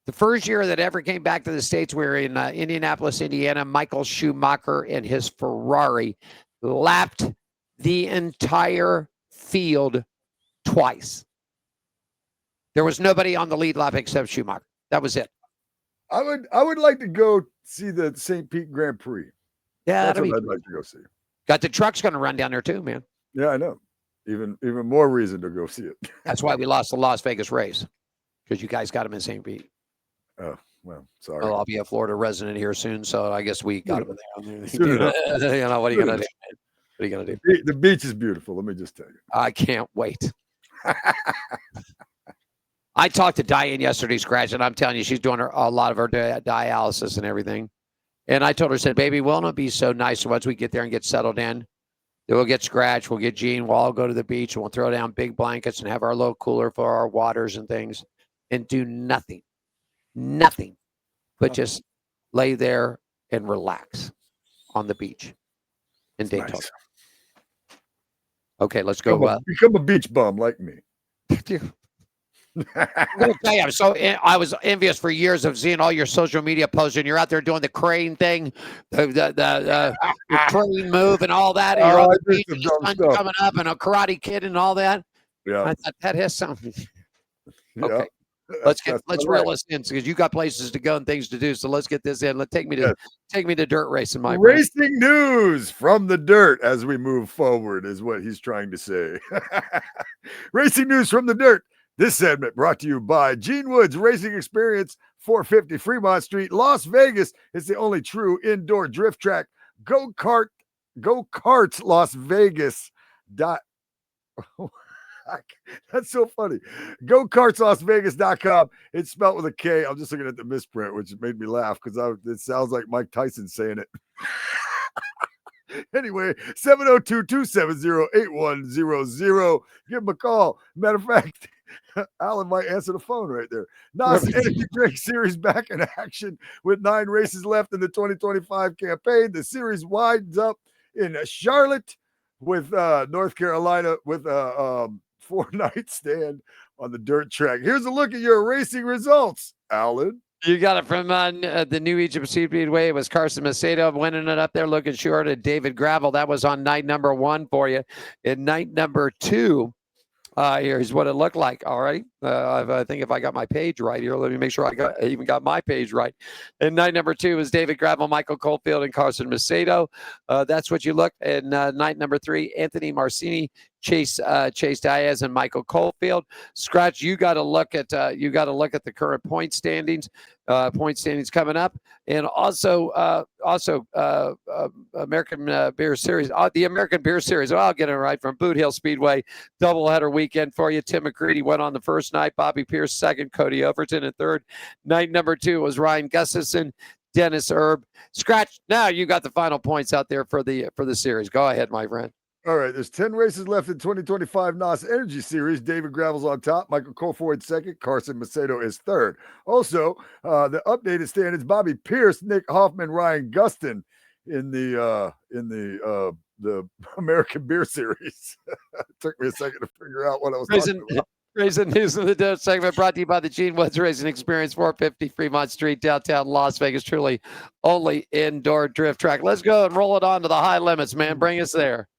The first year that ever came back to the States, we were in Indianapolis, Indiana. Michael Schumacher and his Ferrari lapped the entire field twice. There was nobody on the lead lap except Schumacher. That was it. I would like to go see the St. Pete Grand Prix. Yeah, that's what I'd like to go see. Got the trucks going to run down there too, man. Yeah, I know. Even more reason to go see it. That's why we lost the Las Vegas race, because you guys got them in St. Pete. Oh, well, sorry. Well, I'll be a Florida resident here soon, so I guess we got them there. You know, what are you going to do? What are you going to do? The beach is beautiful. Let me just tell you. I can't wait. I talked to Diane yesterday, Skratch, and I'm telling you, she's doing a lot of her dialysis and everything. And I told her, said, baby, won't it be so nice once we get there and get settled in? Then we'll get Skratch, we'll get Gene, we'll all go to the beach, and we'll throw down big blankets and have our little cooler for our waters and things and do nothing, but just lay there and relax on the beach in Daytona. Nice. Okay, let's go. Become a beach bum like me. I'm gonna tell you, I was envious for years of seeing all your social media posts, and you're out there doing the crane thing, the crane move, and all that. And you're on the beach, and the sun's coming up, and a Karate Kid, and all that. Yeah, I thought that has something. Okay, yeah. let's reel this in, because you got places to go and things to do. So let's get this in. Take me to dirt racing, my racing friend. News from the dirt as we move forward is what he's trying to say. Racing news from the dirt. This segment brought to you by Gene Woods Racing Experience, 450 Fremont Street, Las Vegas. It's the only true indoor drift track. Go-Karts Las Vegas. That's so funny. GoKartsLasVegas.com. It's spelled with a K. I'm just looking at the misprint, which made me laugh because it sounds like Mike Tyson saying it. Anyway, 702-270-8100. Give him a call. Matter of fact, Alan might answer the phone right there. NOS Energy Drink Series back in action with 9 races left in the 2025 campaign. The series winds up in Charlotte with North Carolina with 4-night stand on the dirt track. Here's a look at your racing results, Alan. You got it from the New Egypt Speedway. It was Carson Macedo winning it up there, looking short at David Gravel. That was on night number 1 for you. In night number 2, here's what it looked like. All right. I think if I got my page right here, let me make sure I even got my page right. And night number 2 was David Gravel, Michael Caulfield, and Carson Macedo. That's what you look. And night number 3, Anthony Marcini, Chase Diaz, and Michael Caulfield. Skratch, you got to look at the current point standings. Coming up, and also American Beer Series, the American Beer Series. I'll get it right, from Boot Hill Speedway, doubleheader weekend for you. Tim McCready went on the first night, Bobby Pierce second, Cody Overton in third. Night number 2 was Ryan Gustafson, Dennis Erb. Skratch, now you got the final points out there for the series. Go ahead, my friend. All right, there's 10 races left in 2025 NOS Energy Series. David Gravel's on top. Michael Caulfield second. Carson Macedo is third. Also, the updated standings: Bobby Pierce, Nick Hoffman, Ryan Gustin in the American Beer Series. It took me a second to figure out what I was talking about. Racing News of the Day segment brought to you by the Gene Woods Racing Experience, 450 Fremont Street, downtown Las Vegas. Truly only indoor drift track. Let's go and roll it on to the high limits, man. Bring us there.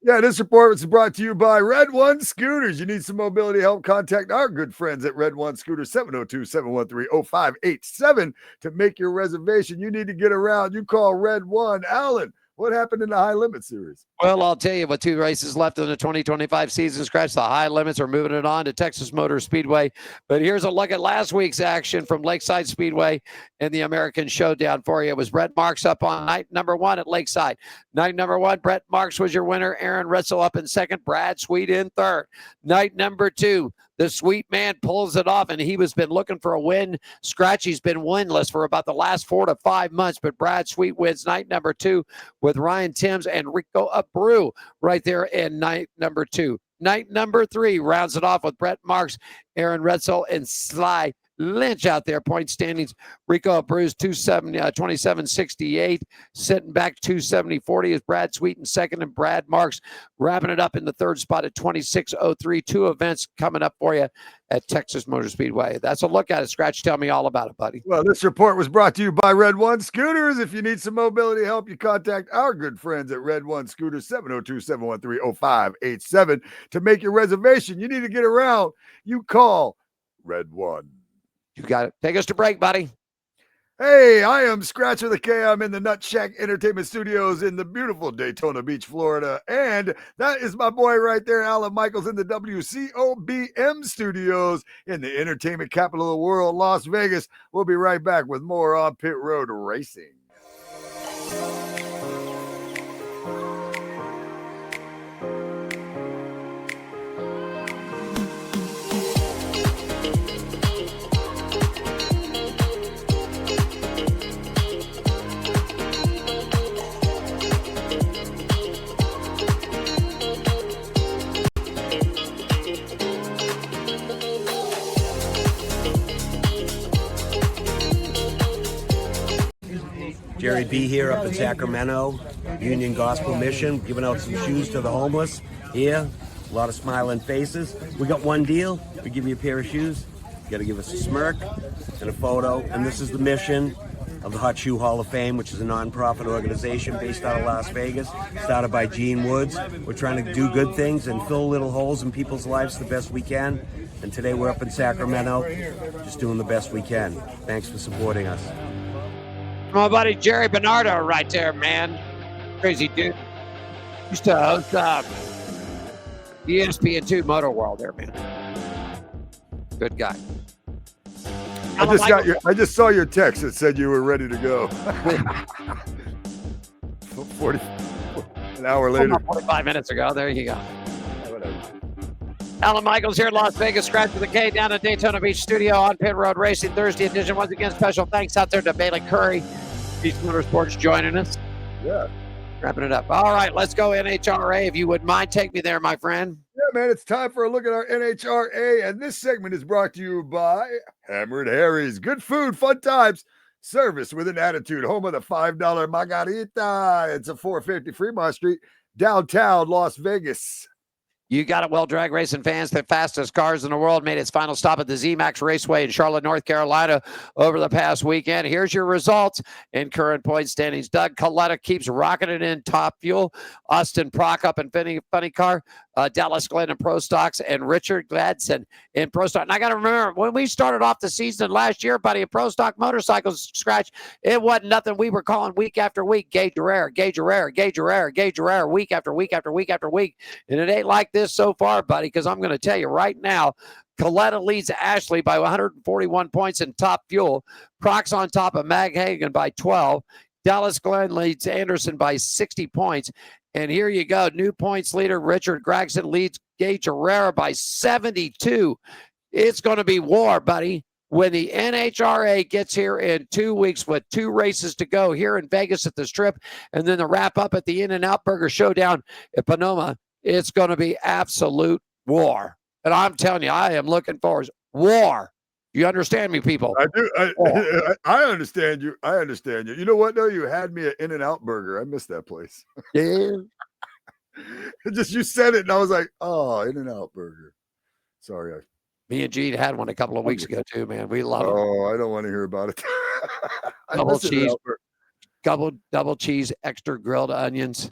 Yeah, this report was brought to you by Red One Scooters. You need some mobility help, contact our good friends at Red One Scooters, 702-713-0587 to make your reservation. You need to get around. You call Red One. Alan, what happened in the High Limit Series? Well, I'll tell you, with 2 races left in the 2025 season, Skratch, the high limits are moving it on to Texas Motor Speedway. But here's a look at last week's action from Lakeside Speedway and the American Showdown for you. It was Brett Marks up on night number 1 at Lakeside. Night number 1, Brett Marks was your winner. Aaron Ritzel up in second. Brad Sweet in third. Night number 2, the Sweet man pulls it off, and he was been looking for a win. Scratchy's been winless for about the last 4 to 5 months, but Brad Sweet wins night number 2 with Ryan Timms and Rico Abreu right there in night number 2. Night number 3 rounds it off with Brett Marks, Aaron Retzel, and Sly Lynch out there. Point standings: Rico Abreu's 27.68, sitting back 270.40 is Brad Sweet in second, and Brad Marks wrapping it up in the third spot at 26.03. 2 events coming up for you at Texas Motor Speedway. That's a look at it. Skratch, tell me all about it, buddy. Well, this report was brought to you by Red One Scooters. If you need some mobility help, you contact our good friends at Red One Scooters, 702-713-0587 to make your reservation. You need to get around. You call Red One. You got it. Take us to break, buddy. Hey, I am Skratch with a K. I'm in the Nut Shack Entertainment Studios in the beautiful Daytona Beach, Florida. And that is my boy right there, Alan Michaels, in the WCOBM Studios in the entertainment capital of the world, Las Vegas. We'll be right back with more on Pit Road Racing. Jerry B here up in Sacramento, Union Gospel Mission, giving out some shoes to the homeless. Here, a lot of smiling faces. We got one deal. We give you a pair of shoes. You got to give us a smirk and a photo. And this is the mission of the Hot Shoe Hall of Fame, which is a non-profit organization based out of Las Vegas, started by Gene Woods. We're trying to do good things and fill little holes in people's lives the best we can. And today we're up in Sacramento, just doing the best we can. Thanks for supporting us. My buddy Jerry Bernardo right there, man. Crazy dude. Used to host ESPN2 Motor World there, man. Good guy. I just saw your text that said you were ready to go. 40 an hour later. 45 minutes ago. There you go. Alan Michaels here in Las Vegas, Skratch with a K down at Daytona Beach Studio on Pit Road Racing Thursday edition. Once again, special thanks out there to Bayley Currey, Beach Motorsports, joining us. Yeah. Wrapping it up. All right, let's go NHRA. If you wouldn't mind, take me there, my friend. Yeah, man, it's time for a look at our NHRA, and this segment is brought to you by Hammered Harry's. Good food, fun times, service with an attitude. Home of the $5 margarita. It's a 450 Fremont Street, downtown Las Vegas. You got it. Well, drag racing fans, the fastest cars in the world made its final stop at the ZMAX Raceway in Charlotte, North Carolina over the past weekend. Here's your results in current point standings. Doug Coletta keeps rocking it in Top Fuel. Austin Prokop and Funny Car. Dallas Glenn in Pro Stocks, and Richard Gladson in Pro Stock. And I got to remember, when we started off the season last year, buddy, at Pro Stock Motorcycles, Scratch, it wasn't nothing. We were calling week after week, Gage Herrera, Gage Herrera, Gage Herrera, Gage Herrera, week after week after week after week. And it ain't like this so far, buddy, because I'm going to tell you right now, Coletta leads Ashley by 141 points in Top Fuel. Croc's on top of Mag Hagan by 12. Dallas Glenn leads Anderson by 60 points. And here you go. New points leader Richard Gregson leads Gage Herrera by 72. It's going to be war, buddy. When the NHRA gets here in 2 weeks with 2 races to go here in Vegas at the Strip, and then the wrap up at the In-N-Out Burger Showdown at Panoma, it's going to be absolute war. And I'm telling you, I am looking forward to war. You understand me, people? I do. I understand you. I understand you. You know what, though? You had me at In-N-Out Burger. I missed that place. Yeah. Just you said it, and I was like, oh, In-N-Out Burger. Sorry. Me and Gene had one a couple of weeks ago, too, man. We love it. Oh, I don't want to hear about it. Double cheese. Double cheese, extra grilled onions.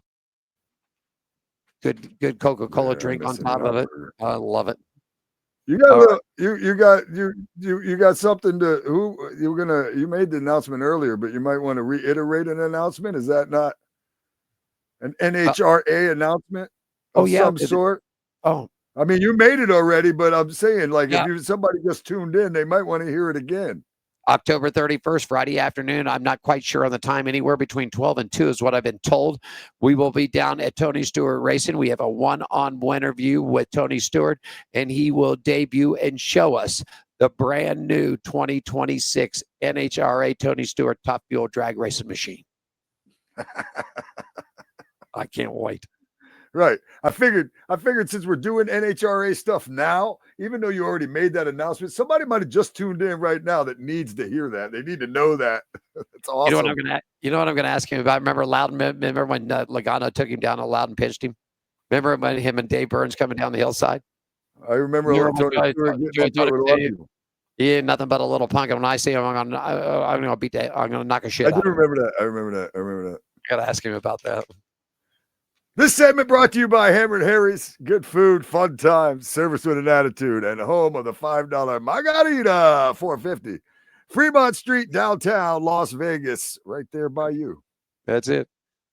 Good Coca-Cola drink on top of it. I love it. You got you got something to you made the announcement earlier, but you might want to reiterate an announcement. Is that not an NHRA announcement of some sort? Oh, I mean, you made it already, but I'm saying, like, if somebody just tuned in, they might want to hear it again. October 31st, Friday afternoon. I'm not quite sure on the time. Anywhere between 12 and 2 is what I've been told. We will be down at Tony Stewart Racing. We have a one-on-one interview with Tony Stewart, and he will debut and show us the brand new 2026 NHRA Tony Stewart Top Fuel drag racing machine. I can't wait. Right. I figured since we're doing NHRA stuff now, even though you already made that announcement, somebody might have just tuned in right now that needs to hear that. They need to know that. That's awesome. You know what I'm gonna ask him about? Remember Loudon? Remember when Logano took him down to Loudon, pitched him? Remember when him and Dave Burns coming down the hillside? I remember he ain't nothing but a little punk. And when I see him, I'm gonna beat that. I'm gonna knock a shit out. I remember that. I gotta ask him about that. This segment brought to you by Hammered Harry's. Good food, fun times, service with an attitude, and home of the $5 Margarita, $4.50. Fremont Street, downtown Las Vegas, right there by you. That's it.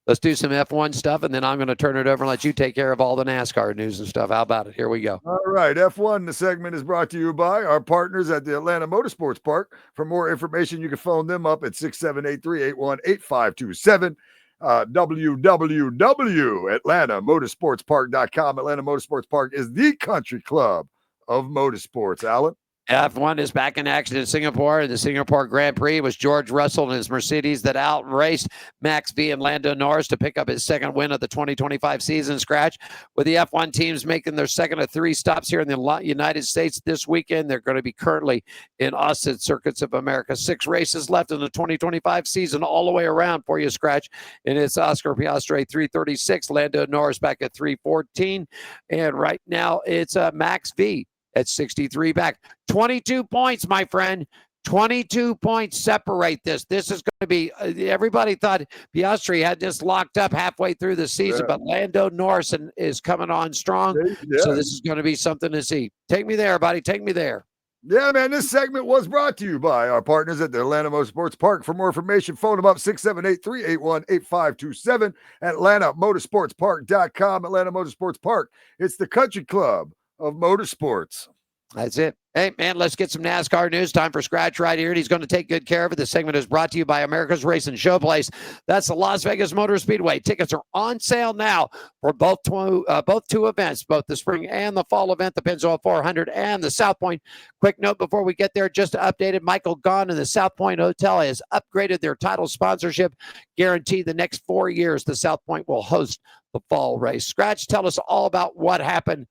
Let's do some F1 stuff, and then I'm going to turn it over and let you take care of all the NASCAR news and stuff. How about it? Here we go. All right. F1, the segment is brought to you by our partners at the Atlanta Motorsports Park. For more information, you can phone them up at 678-381-8527. www.atlantamotorsportspark.com. Atlanta Motorsports Park is the country club of motorsports. Alan? F1 is back in action in Singapore. The Singapore Grand Prix was George Russell and his Mercedes that outraced Max V and Lando Norris to pick up his second win of the 2025 season. Scratch, with the F1 teams making their second of 3 stops here in the United States this weekend. They're going to be currently in Austin Circuits of America. 6 races left in the 2025 season all the way around for you, Scratch. And it's Oscar Piastri 336, Lando Norris back at 314. And right now it's Max V at 63 back. 22 points, my friend. 22 points separate this. This is going to be, everybody thought Piastri had this locked up halfway through the season, but Lando Norris is coming on strong. So this is going to be something to see. Take me there, buddy. Take me there. Yeah, man, this segment was brought to you by our partners at the Atlanta Motorsports Park. For more information, phone them up, 678-381-8527, atlantamotorsportspark.com. Atlanta Motorsports Park. It's the country club of motorsports. That's it. Hey, man, let's get some NASCAR news. Time for Scratch right here, and he's going to take good care of it. This segment is brought to you by America's Racing Showplace. That's the Las Vegas Motor Speedway. Tickets are on sale now for both two events, both the spring and the fall event, the Pennzoil 400 and the South Point. Quick note before we get there, just updated, Michael Gaughan and the South Point Hotel has upgraded their title sponsorship. Guaranteed the next 4 years, the South Point will host the fall race. Scratch, tell us all about what happened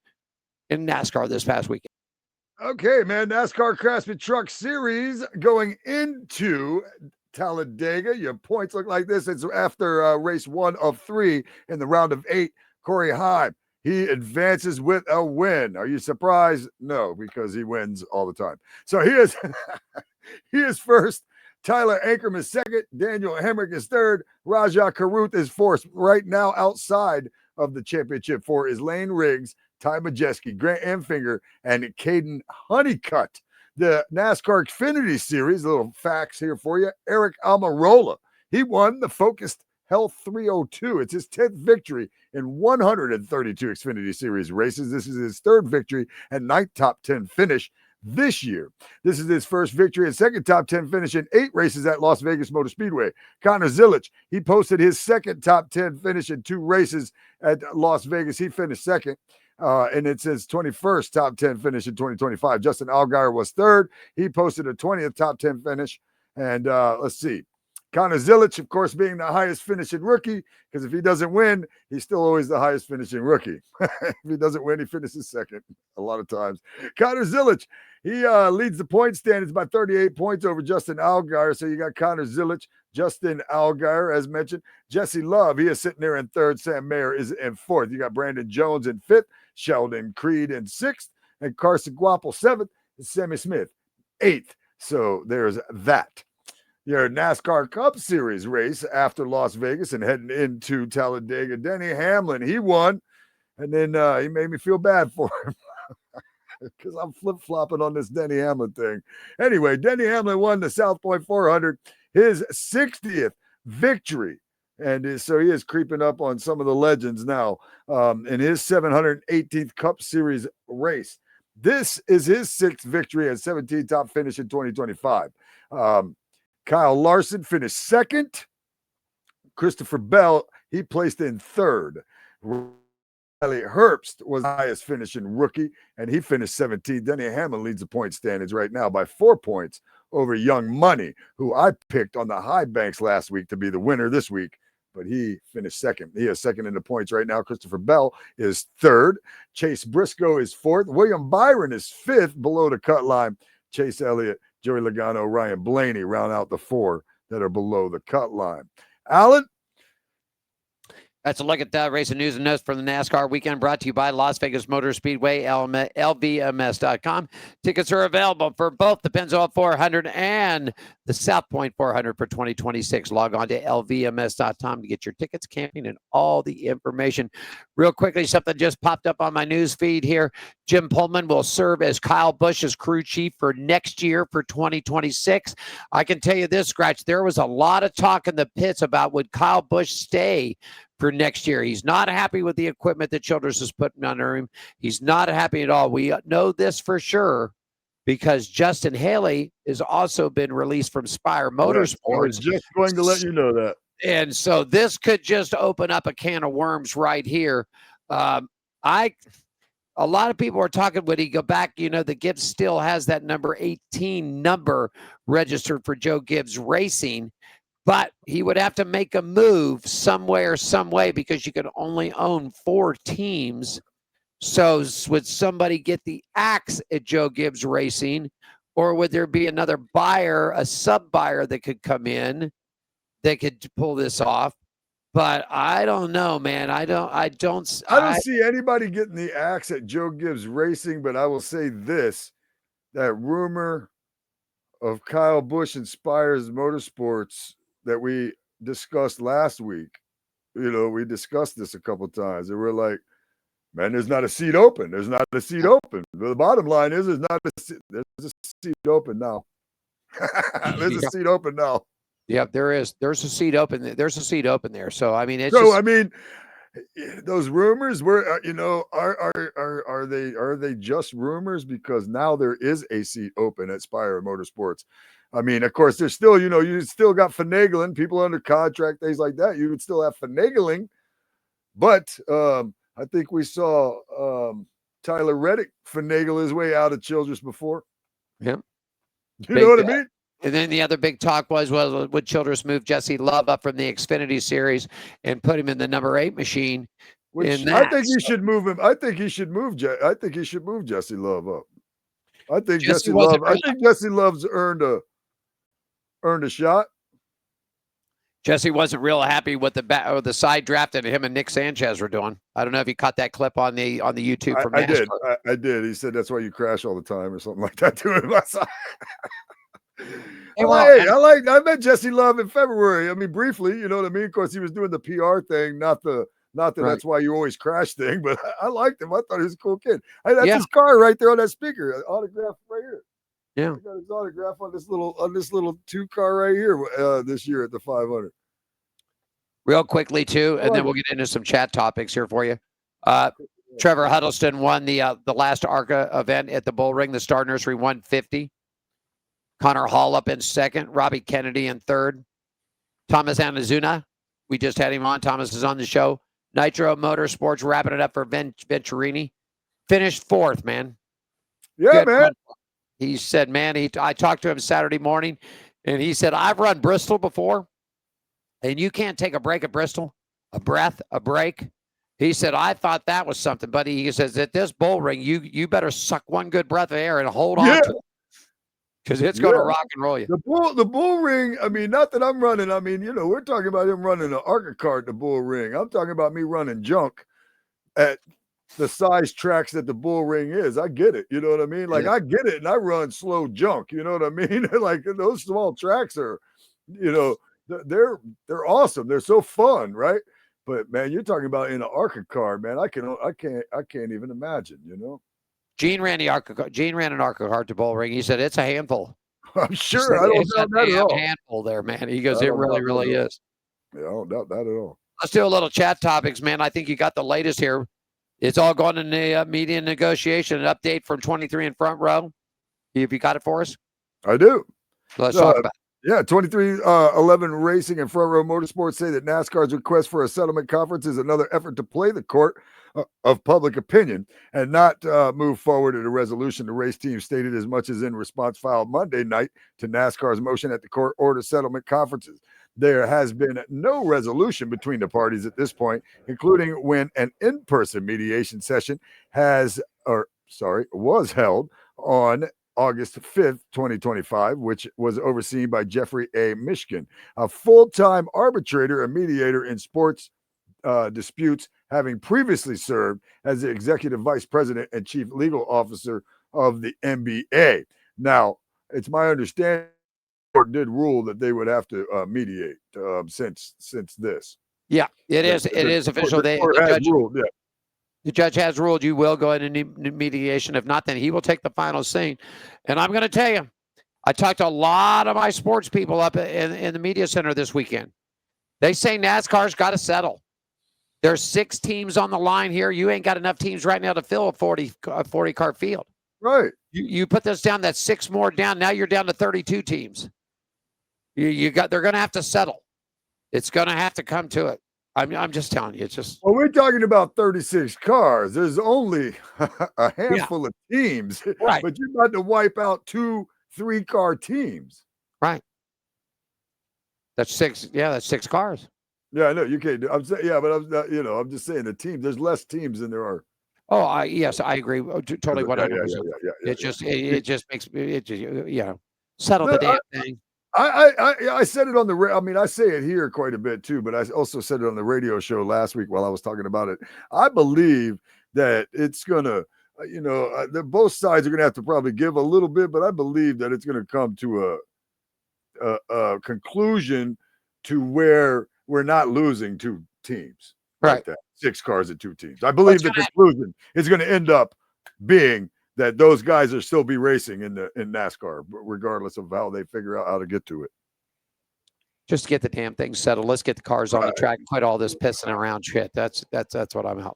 in NASCAR this past weekend. Okay, man. NASCAR Craftsman Truck Series going into Talladega. Your points look like this. It's after race 1 of 3 in the round of 8. Corey Heim, He advances with a win. Are you surprised? No, because he wins all the time. So he is he is first. Tyler Ankerman is second. Daniel Hemrick is third. Raja Karuth is fourth. Right now, outside of the championship four is Lane Riggs, Ty Majeski, Grant Enfinger, and Caden Honeycutt. The NASCAR Xfinity Series, a little facts here for you. Eric Almirola, he won the Focused Health 302. It's his 10th victory in 132 Xfinity Series races. This is his third victory and 9th top 10 finish this year. This is his first victory and second top 10 finish in 8 races at Las Vegas Motor Speedway. Connor Zilic, he posted his second top 10 finish in 2 races at Las Vegas. He finished second. And it's his 21st top 10 finish in 2025. Justin Allgaier was third. He posted a 20th top 10 finish. And let's see. Connor Zilic, of course, being the highest finishing rookie, because if he doesn't win, he's still always the highest finishing rookie. If he doesn't win, he finishes second a lot of times. Connor Zilic, he leads the point standings by 38 points over Justin Allgaier. So you got Connor Zilic, Justin Allgaier, as mentioned. Jesse Love, he is sitting there in third. Sam Mayer is in fourth. You got Brandon Jones in fifth, Sheldon Creed in sixth, and Carson Guapo seventh, and Sammy Smith eighth. So there's that. Your NASCAR Cup Series race after Las Vegas and heading into Talladega. Denny Hamlin, he won, and then he made me feel bad for him because I'm flip-flopping on this Denny Hamlin thing. Anyway, Denny Hamlin won the South Point 400, his 60th victory, and so he is creeping up on some of the legends now in his 718th Cup Series race. This is his 6th victory and 17th top finish in 2025. Kyle Larson finished second. Christopher Bell, he placed in third. Riley Herbst was the highest finishing rookie, and he finished 17th. Denny Hamlin leads the point standings right now by 4 points over Young Money, who I picked on the high banks last week to be the winner this week, but he finished second. He is second in the points right now. Christopher Bell is third. Chase Briscoe is fourth. William Byron is fifth below the cut line. Chase Elliott, Joey Logano, Ryan Blaney round out the 4 that are below the cut line. Alan? That's a look at that racing news and notes from the NASCAR weekend, brought to you by Las Vegas Motor Speedway, LVMS.com. Tickets are available for both the Pennzoil 400 and the South Point 400 for 2026. Log on to LVMS.com to get your tickets, camping, and all the information. Real quickly, something just popped up on my news feed here. Jim Pullman will serve as Kyle Busch's crew chief for next year for 2026. I can tell you this, Skratch, there was a lot of talk in the pits about would Kyle Busch stay for next year. He's not happy with the equipment that Childress is putting under him. He's not happy at all. We know this for sure because Justin Haley has also been released from Spire Motorsports. I was just going to let you know that. And so this could just open up a can of worms right here. A lot of people are talking, would he go back? You know, the Gibbs still has that number 18 number registered for Joe Gibbs Racing. But he would have to make a move somewhere, some way, because you could only own 4 teams. So would somebody get the axe at Joe Gibbs Racing, or would there be another buyer, a sub-buyer that could come in that could pull this off? But I don't know, man. I don't see anybody getting the axe at Joe Gibbs Racing, but I will say this, that rumor of Kyle Busch and Spires Motorsports that we discussed last week, you know, we discussed this a couple of times, and we're like, man, there's not a seat open. There's not a seat open. The bottom line is there's a seat open now. There's a seat open now. Yep, there is. There's a seat open. There's a seat open there. So I mean, those rumors were, you know, are they just rumors? Because now there is a seat open at Spire Motorsports. I mean, of course, there's still, you know, you still got finagling, people under contract, things like that. You would still have finagling, but I think we saw Tyler Reddick finagle his way out of Childress before. Yep. You know what I mean? And then the other big talk was, well, would Childress move Jesse Love up from the Xfinity Series and put him in the number 8 machine? Which I think he should move him. I think he should move Jesse Love up. I think Jesse Love's earned a shot. Jesse wasn't real happy with the side draft that him and Nick Sanchez were doing. I don't know if you caught that clip on the YouTube from NASCAR. I did. He said that's why you crash all the time or something like that to him. I met Jesse Love in February. I mean, briefly, you know what I mean? Of course, he was doing the PR thing, not the that's why you always crash thing, but I liked him. I thought he was a cool kid. Hey, that's his car right there on that speaker. Autograph right here. Yeah. I got his autograph on this little 2 car right here this year at the 500. Real quickly, too, and then we'll get into some chat topics here for you. Trevor Huddleston won the last ARCA event at the Bull Ring, the Star Nursery 150. Connor Hall up in second. Robbie Kennedy in third. Thomas Anazuna, we just had him on. Thomas is on the show. Nitro Motorsports wrapping it up for Venturini. Finished fourth, man. Yeah, good man. He said, man, I talked to him Saturday morning, and he said, I've run Bristol before, and you can't take a break at Bristol, a break. He said, I thought that was something, but he says, at this Bull Ring, you better suck one good breath of air and hold on to it, because it's going to rock and roll you. The Bull Ring, I mean, not that I'm running. I mean, we're talking about him running an ARCA car at the Bull Ring. I'm talking about me running junk at the size tracks that the Bull Ring is. I get it. You know what I mean? Like, I get it, and I run slow junk. You know what I mean? Like, those small tracks are, they're awesome. They're so fun, right? But man, you're talking about in an ARCA car, man. I can't even imagine. Gene ran an ARCA car to Bull Ring. He said it's a handful. I'm sure. I don't doubt that at all. Handful there, man. He goes, it really is. Yeah, I don't doubt that at all. Let's do a little chat topics, man. I think you got the latest here. It's all going in the media negotiation. An update from 23 in front row. Have you got it for us? I do. Let's talk about it. Yeah, 2311 Racing and Front Row Motorsports say that NASCAR's request for a settlement conference is another effort to play the court of public opinion and not move forward at a resolution. The race team stated as much as in response filed Monday night to NASCAR's motion at the court order settlement conferences. There has been no resolution between the parties at this point, including when an in-person mediation session was held on August 5th, 2025, which was overseen by Jeffrey A. Mishkin, a full-time arbitrator and mediator in sports disputes, having previously served as the executive vice president and chief legal officer of the NBA. Now, it's my understanding the court did rule that they would have to mediate since this. Yeah, it is official. The judge has ruled you will go into mediation. If not, then he will take the final scene. And I'm going to tell you, I talked to a lot of my sports people up in the media center this weekend. They say NASCAR's got to settle. There's 6 teams on the line here. You ain't got enough teams right now to fill a 40-car field. Right. You put this down, that's 6 more down. Now you're down to 32 teams. They're going to have to settle. It's going to have to come to it. I'm just telling you, it's just. Well, we're talking about 36 cars. There's only a handful of teams, right? But you're about to wipe out 2 3-car teams, right? That's 6. Yeah, that's 6 cars. Yeah, I know you can't do. I'm saying, yeah, but I'm just saying the team. There's less teams than there are. Oh, yes, I agree totally. 100%. Yeah. It just makes it settle the damn thing. I said it on I say it here quite a bit too, but I also said it on the radio show last week while I was talking about it. I believe that it's gonna, both sides are gonna have to probably give a little bit, but I believe that it's gonna come to a conclusion to where we're not losing 2 teams, right? Like that. 6 cars and 2 teams. I believe the conclusion is going to end up being that those guys will still be racing in NASCAR, regardless of how they figure out how to get to it. Just to get the damn thing settled. Let's get the cars on the track and quit all this pissing around shit. That's what I'm out.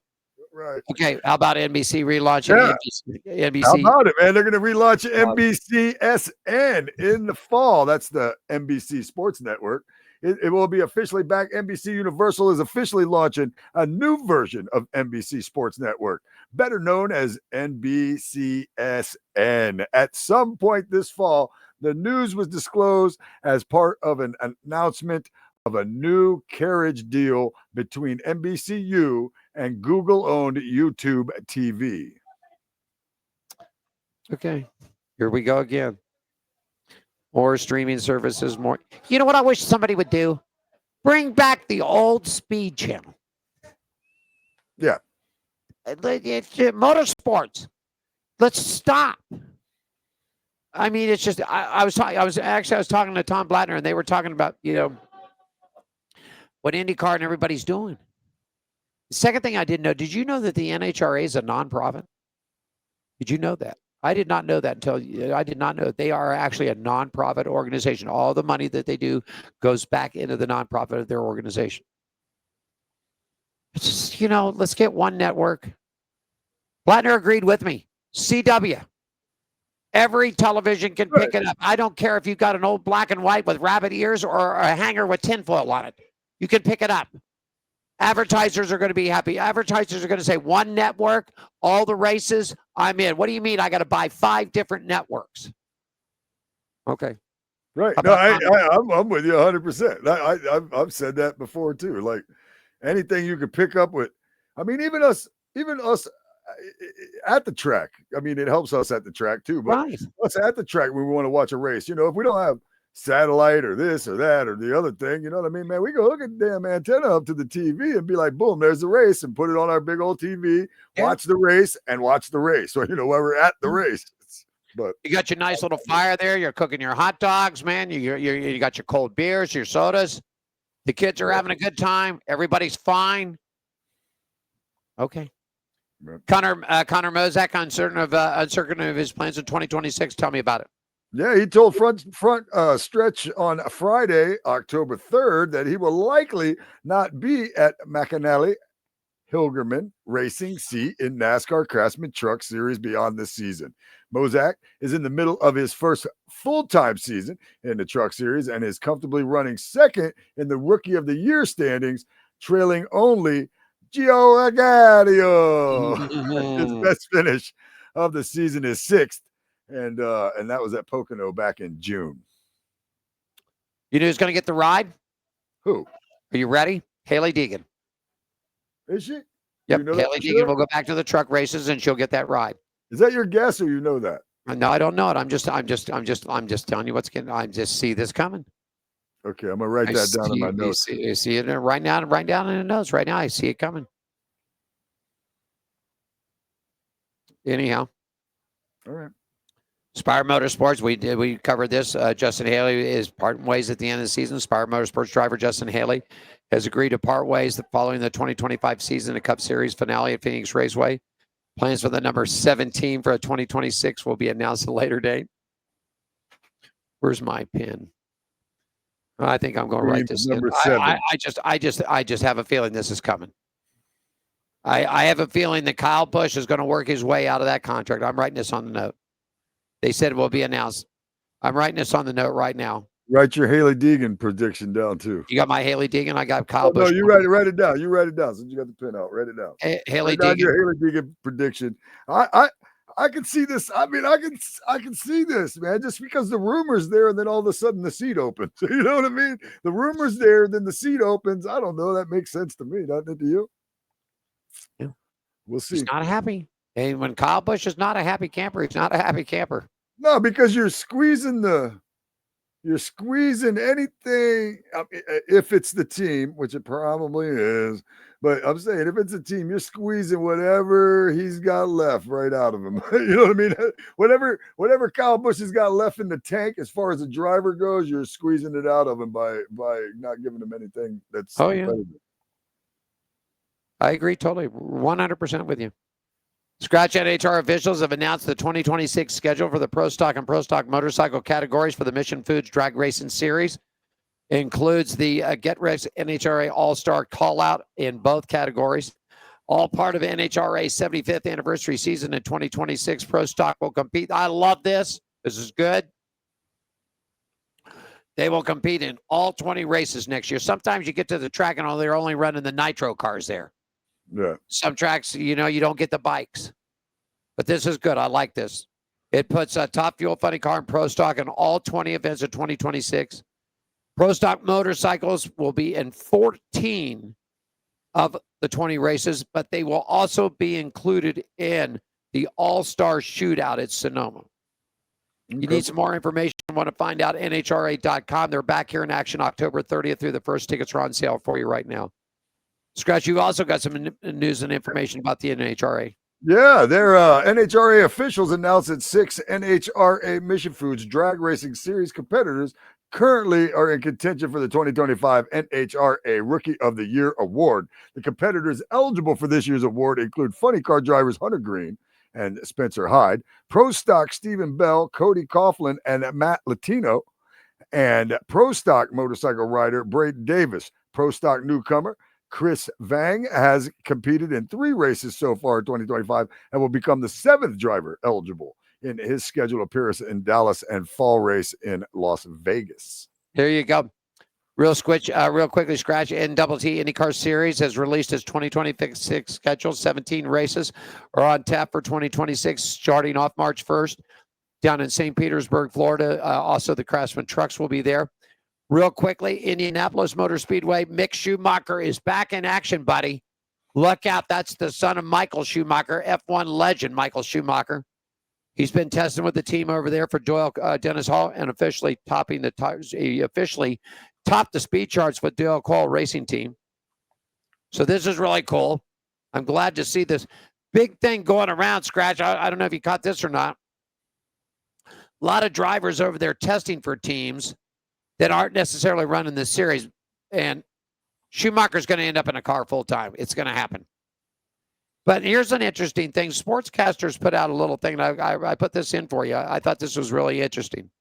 Right. Okay. How about NBC relaunching? Yeah. NBC. How about it, man? They're going to relaunch NBCSN in the fall. That's the NBC Sports Network. It will be officially back. NBC Universal is officially launching a new version of NBC Sports Network, better known as NBCSN. At some point this fall, the news was disclosed as part of an announcement of a new carriage deal between NBCU and Google-owned YouTube TV. Okay, here we go again. More streaming services, more. You know what I wish somebody would do? Bring back the old Speed Channel. Yeah. It's Motorsports. Let's stop. I mean, it's just I was talking to Tom Blattner, and they were talking about what IndyCar and everybody's doing. The second thing I didn't know, did you know that the NHRA is a nonprofit? Did you know that? I did not know that until I did not know they are actually a nonprofit organization. All the money that they do goes back into the nonprofit of their organization. It's just, let's get one network. Blattner agreed with me. CW. Every television can pick it up. I don't care if you've got an old black and white with rabbit ears or a hanger with tinfoil on it. You can pick it up. Advertisers are going to be happy. Advertisers are going to say, one network, all the races, I'm in. What do you mean I got to buy 5 different networks? Okay. Right. No, I'm with you 100%. I've said that before too. Like anything you could pick up with, I mean, even us at the track. I mean, it helps us at the track too, but us at the track when we want to watch a race, if we don't have satellite or this or that or the other thing, you know what I mean, man, we go hook a damn antenna up to the TV and be like, boom, there's the race, and put it on our big old TV, watch the race and watch the race. So, while we're at the race. But you got your nice little fire there. You're cooking your hot dogs, man. You got your cold beers, your sodas. The kids are having a good time. Everybody's fine. Okay. Connor Mozak, uncertain of his plans in 2026. Tell me about it. Yeah, he told front Stretch on Friday, October 3rd, that he will likely not be at McAnally Hilgerman Racing seat in NASCAR Craftsman Truck Series beyond this season. Mozak is in the middle of his first full-time season in the Truck Series and is comfortably running second in the Rookie of the Year standings, trailing only Gio Agadio. His best finish of the season is 6th. And that was at Pocono back in June. You know who's going to get the ride? Who? Are you ready? Haley Deegan. Is she? Yep. Haley Deegan will go back to the truck races, and she'll get that ride. Is that your guess, or you know that? No, I don't know it. I'm just telling you what's getting. I just see this coming. Okay, I'm gonna write that down in my notes. You see it right now. Write down in the notes right now. I see it coming. Anyhow. All right. Spire Motorsports, we covered this. Justin Haley is parting ways at the end of the season. Spire Motorsports driver Justin Haley has agreed to part ways following the 2025 season, the Cup Series finale at Phoenix Raceway. Plans for the number 17 for 2026 will be announced at a later date. Where's my pen? I think I'm going to write this in. I just have a feeling this is coming. I have a feeling that Kyle Busch is going to work his way out of that contract. I'm writing this on the note. They said it will be announced. I'm writing this on the note right now. Write your Haley Deegan prediction down too. You got my Haley Deegan. I got Kyle Busch. No, you write it down. You write it down. Since you got the pen out, write it down. Haley Deegan. Your Haley Deegan prediction. I can see this. I mean, I can see this, man. Just because the rumor's there, and then all of a sudden the seat opens. You know what I mean? The rumor's there, then the seat opens. I don't know. That makes sense to me. Doesn't it to you? Yeah. We'll see. He's not happy. And when Kyle Busch is not a happy camper, he's not a happy camper. No, because you're squeezing anything. If it's the team, which it probably is, but I'm saying if it's a team, you're squeezing whatever he's got left right out of him. You know what I mean? Whatever Kyle Busch has got left in the tank, as far as the driver goes, you're squeezing it out of him by not giving him anything that's competitive. I agree totally, 100% with you. Skratch NHR officials have announced the 2026 schedule for the Pro Stock and Pro Stock motorcycle categories for the Mission Foods Drag Racing Series. It includes the Get Rex NHRA All-Star Call-Out in both categories. All part of NHRA's 75th anniversary season in 2026. Pro Stock will compete. I love this. This is good. They will compete in all 20 races next year. Sometimes you get to the track and they're only running the nitro cars there. Yeah. Some tracks, you don't get the bikes. But this is good. I like this. It puts a Top Fuel Funny Car and Pro Stock in all 20 events of 2026. Pro Stock motorcycles will be in 14 of the 20 races, but they will also be included in the All-Star Shootout at Sonoma. Okay. You need some more information want to find out, NHRA.com. They're back here in action October 30th through the 1st. Tickets are on sale for you right now. Skratch, you also got some news and information about the NHRA. Yeah, their NHRA officials announced that 6 NHRA Mission Foods drag racing series competitors currently are in contention for the 2025 NHRA Rookie of the Year award. The competitors eligible for this year's award include funny car drivers Hunter Green and Spencer Hyde, Pro Stock Stephen Bell, Cody Coughlin, and Matt Latino, and Pro Stock motorcycle rider Braden Davis. Pro Stock newcomer Chris Vang has competed in 3 races so far in 2025 and will become the 7th driver eligible in his scheduled appearance in Dallas and fall race in Las Vegas. Here you go. Real quickly, Skratch. NTT IndyCar Series has released its 2026 schedule. 17 races are on tap for 2026, starting off March 1st down in St. Petersburg, Florida. Also, the Craftsman trucks will be there. Real quickly, Indianapolis Motor Speedway, Mick Schumacher is back in action, buddy. Look out. That's the son of Michael Schumacher, F1 legend Michael Schumacher. He's been testing with the team over there for Doyle Dennis Hall and officially topped the speed charts with Doyle Cole Racing Team. So this is really cool. I'm glad to see this big thing going around, Skratch. I don't know if you caught this or not. A lot of drivers over there testing for teams that aren't necessarily running this series. And Schumacher's going to end up in a car full time. It's going to happen. But here's an interesting thing. Sportscasters put out a little thing. I put this in for you. I thought this was really interesting.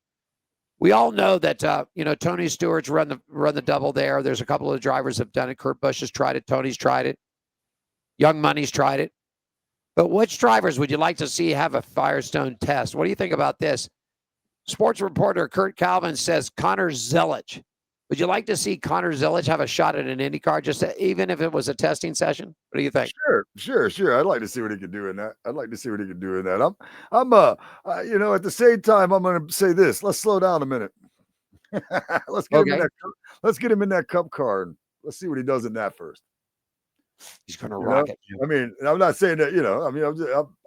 We all know that, Tony Stewart's run the double there. There's a couple of drivers have done it. Kurt Busch has tried it. Tony's tried it. Young Money's tried it. But which drivers would you like to see have a Firestone test? What do you think about this? Sports reporter Kurt Calvin says Connor Zelic. Would you like to see Connor Zelic have a shot at an IndyCar, even if it was a testing session? What do you think? Sure. I'd like to see what he could do in that. I'm at the same time, I'm going to say this. Let's slow down a minute. Let's get him in that Cup car and let's see what he does in that first. He's going to rock it. I mean, I'm not saying that,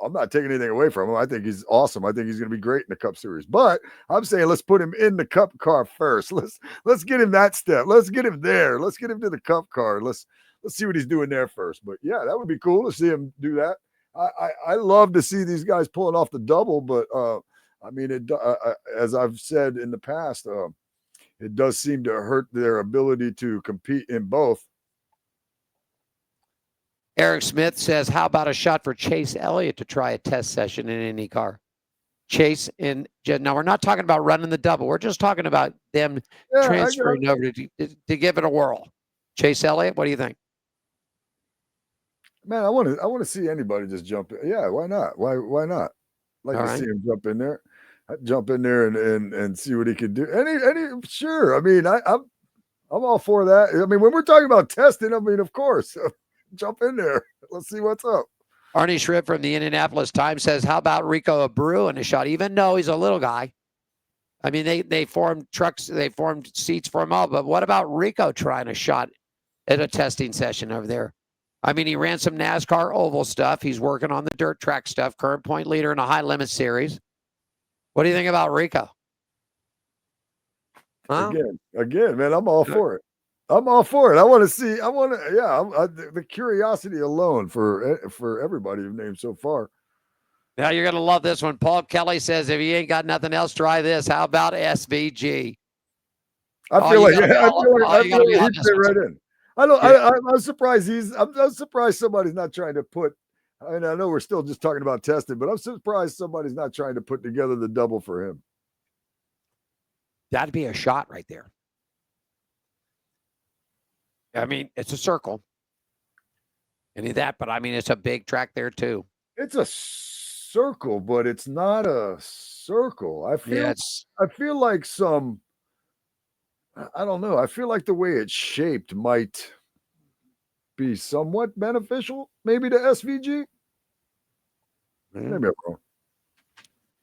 I'm not taking anything away from him. I think he's awesome. I think he's going to be great in the Cup Series. But I'm saying let's put him in the Cup car first. Let's get him that step. Let's get him there. Let's get him to the Cup car. Let's see what he's doing there first. But yeah, that would be cool to see him do that. I love to see these guys pulling off the double, but as I've said in the past, it does seem to hurt their ability to compete in both. Eric Smith says, how about a shot for Chase Elliott to try a test session in IndyCar? Chase now we're not talking about running the double. We're just talking about them transferring over to give it a whirl. Chase Elliott, what do you think? Man, I want to see anybody just jump in. Yeah, why not? Why not? See him jump in there. I'd jump in there and see what he could do. Sure. I mean, I'm all for that. I mean, when we're talking about testing, I mean, of course. Jump in there. Let's see what's up. Arnie Schribb from the Indianapolis Times says, how about Rico Abreu in a shot? Even though he's a little guy. I mean, they formed trucks, they formed seats for him all, but what about Rico trying a shot at a testing session over there? I mean, he ran some NASCAR oval stuff. He's working on the dirt track stuff, current point leader in a high limit series. What do you think about Rico? Huh? Again, man, I'm all for it. I want to see. The curiosity alone for everybody you've named so far. Now you're gonna love this one. Paul Kelly says, if you ain't got nothing else, try this. How about SVG? I feel like he fit right in. I'm surprised I'm surprised somebody's not trying to put. I mean, I know we're still just talking about testing, but I'm surprised somebody's not trying to put together the double for him. That'd be a shot right there. I mean, it's a circle. Any of that, but I mean, it's a big track there too. It's a circle, but it's not a circle. I feel like some. I don't know. I feel like the way it's shaped might be somewhat beneficial, maybe to SVG. Maybe I'm wrong.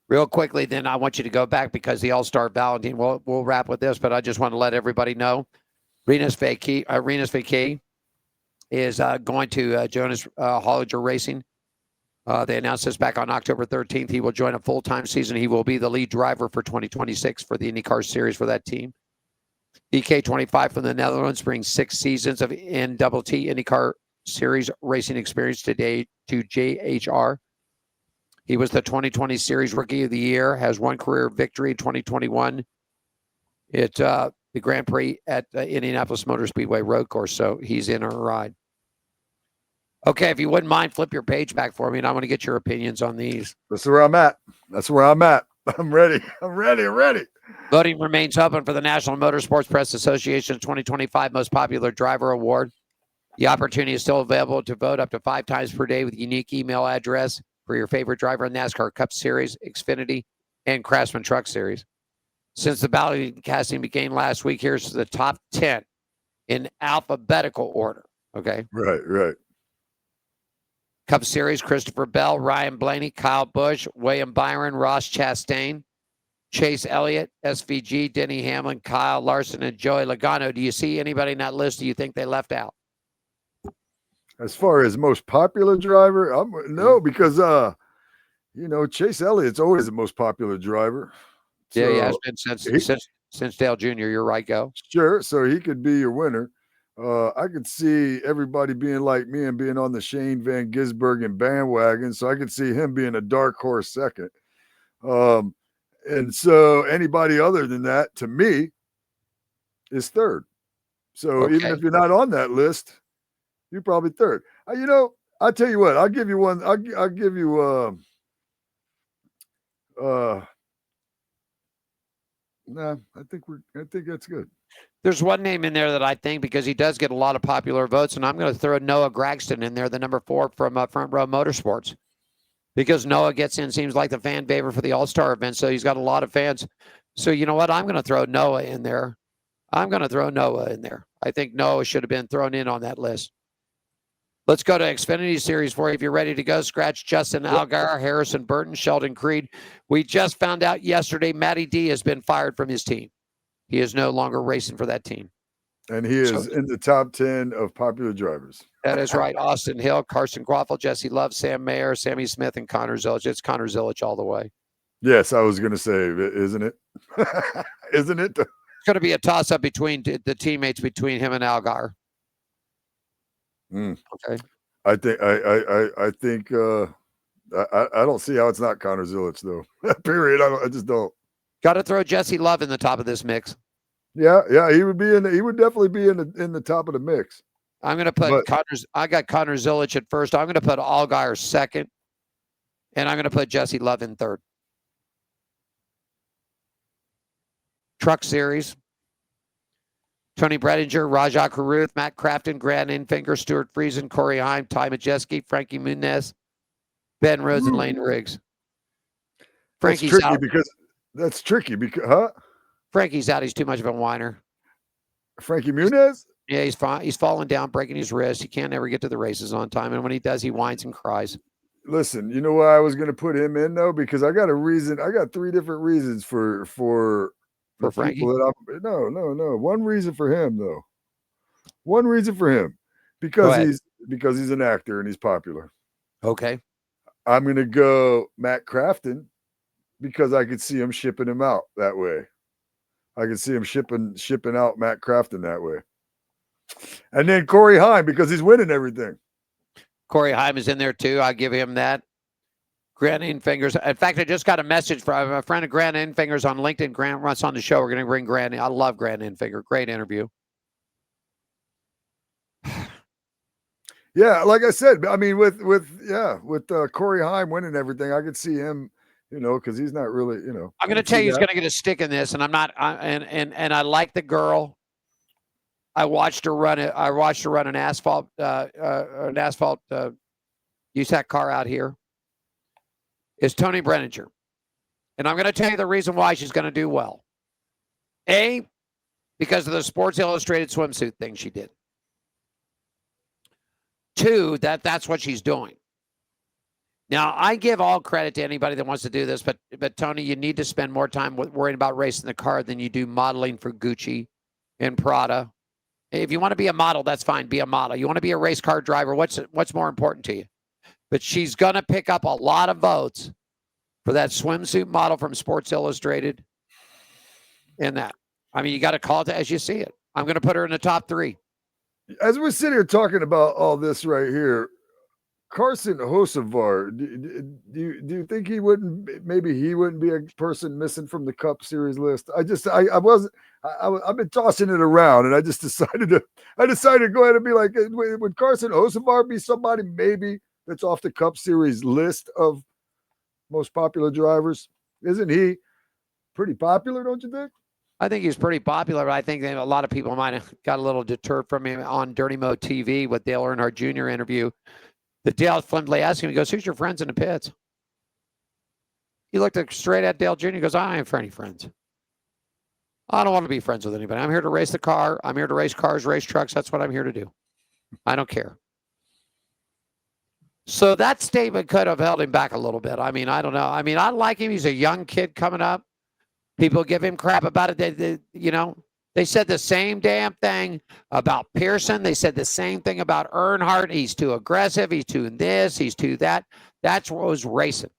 Real quickly, then I want you to go back because the All-Star Valentine. We'll wrap with this, but I just want to let everybody know. Renus Vacay is going to Jonas Hollinger Racing They announced this back on October 13th. He will join a full-time season. He will be the lead driver for 2026 for the IndyCar Series for that team. EK25 from the Netherlands brings 6 seasons of NTT IndyCar Series racing experience today to JHR. He was the 2020 Series Rookie of the Year, has 1 career victory in 2021 at the Grand Prix at Indianapolis Motor Speedway Road Course, so he's in our ride. Okay, if you wouldn't mind, flip your page back for me, and I want to get your opinions on these. That's where I'm at. I'm ready. I'm ready. Voting remains open for the National Motorsports Press Association's 2025 Most Popular Driver Award. The opportunity is still available to vote up to 5 times per day with a unique email address for your favorite driver in NASCAR Cup Series, Xfinity, and Craftsman Truck Series. Since the ballot casting began last week, here's the top 10 in alphabetical order. Okay. Right. Cup Series, Christopher Bell, Ryan Blaney, Kyle Busch, William Byron, Ross Chastain, Chase Elliott, SVG, Denny Hamlin, Kyle Larson, and Joey Logano. Do you see anybody in that list do you think they left out? As far as most popular driver, no, because Chase Elliott's always the most popular driver. Yeah, he has been since Dale Jr. You're right, go. Sure, so he could be your winner. I could see everybody being like me and being on the Shane Van Gisbergen bandwagon, so I could see him being a dark horse second. And so anybody other than that, to me, is third. So even if you're not on that list, you're probably third. I'll tell you what, I'll give you one. I'll give you I think that's good. There's one name in there that I think, because he does get a lot of popular votes, and I'm going to throw Noah Gragson in there, the number 4 from Front Row Motorsports, because Noah gets in, seems like the fan favorite for the All-Star event, so he's got a lot of fans. So you know what? I'm going to throw Noah in there. I think Noah should have been thrown in on that list. Let's go to Xfinity Series for you if you're ready to go. Skratch, Justin Allgaier, Harrison Burton, Sheldon Creed. We just found out yesterday Matty D has been fired from his team. He is no longer racing for that team. And he is in the top 10 of popular drivers. That is right. Austin Hill, Carson Quaffle, Jesse Love, Sam Mayer, Sammy Smith, and Connor Zilic. It's Connor Zilic all the way. Yes, I was going to say, isn't it? Isn't it? It's going to be a toss-up between the teammates between him and Allgaier. Okay. I think I don't see how it's not Connor Zilic though. Period. I just don't. Got to throw Jesse Love in the top of this mix. Yeah, he would definitely be in the top of the mix. I'm going to put I got Connor Zilic at first. I'm going to put Allgaier second, and I'm going to put Jesse Love in third. Truck Series. Tony Bredinger, Rajah Caruth, Matt Crafton, Grant Enfinger, Stuart Friesen, Corey Heim, Ty Majeski, Frankie Muniz, Ben Rhodes, and Lane Riggs. Frankie's out. That's tricky because Frankie's out. He's too much of a whiner. Frankie Muniz? Yeah, he's fine. He's falling down, breaking his wrist. He can't ever get to the races on time. And when he does, he whines and cries. Listen, you know why I was going to put him in though? Because I got a reason. I got 3 different reasons for Frankie. No. One reason for him though. One reason for him because he's an actor and he's popular. Okay. I'm going to go Matt Crafton because I could see him shipping him out that way. I could see him shipping out Matt Crafton that way. And then Corey Heim because he's winning everything. Corey Heim is in there too. I'll give him that. Grant Enfinger's. In fact, I just got a message from a friend of Grant Enfinger's on LinkedIn. Grant runs on the show. We're going to bring Grant in. I love Grant Enfinger. Great interview. Yeah, like I said, I mean, with Corey Heim winning everything, I could see him, because he's not really, I'm going to tell you, he's going to get a stick in this, and I'm not. And I like the girl. I watched her run it. I watched her run an asphalt USAC car out here. Is Tony Bredinger. And I'm going to tell you the reason why she's going to do well. A, because of the Sports Illustrated swimsuit thing she did. 2, that's what she's doing. Now, I give all credit to anybody that wants to do this, but Tony, you need to spend more time worrying about racing the car than you do modeling for Gucci and Prada. If you want to be a model, that's fine. Be a model. You want to be a race car driver, what's more important to you? but she's going to pick up a lot of votes for that swimsuit model from Sports Illustrated. In that, I mean, you got to call it as you see it. I'm going to put her in the top 3. As we're sitting here talking about all this right here, Carson Hocevar, do you think he wouldn't be a person missing from the Cup Series list? I've been tossing it around, and I just decided to go ahead and be like, would Carson Hocevar be somebody maybe that's off the Cup Series list of most popular drivers? Isn't he pretty popular, don't you think? I think he's pretty popular, but I think that a lot of people might have got a little deterred from him on Dirty Mo TV with Dale Earnhardt Jr. interview. The Dale Findlay asked him, he goes, "Who's your friends in the pits?" He looked straight at Dale Jr. He goes, "I ain't for any friends. I don't want to be friends with anybody. I'm here to race the car. I'm here to race cars, race trucks. That's what I'm here to do. I don't care." So that statement could have held him back a little bit. I mean, I don't know. I mean, I like him. He's a young kid coming up. People give him crap about it. They said the same damn thing about Pearson. They said the same thing about Earnhardt. He's too aggressive. He's too this. He's too that. That's what was racing.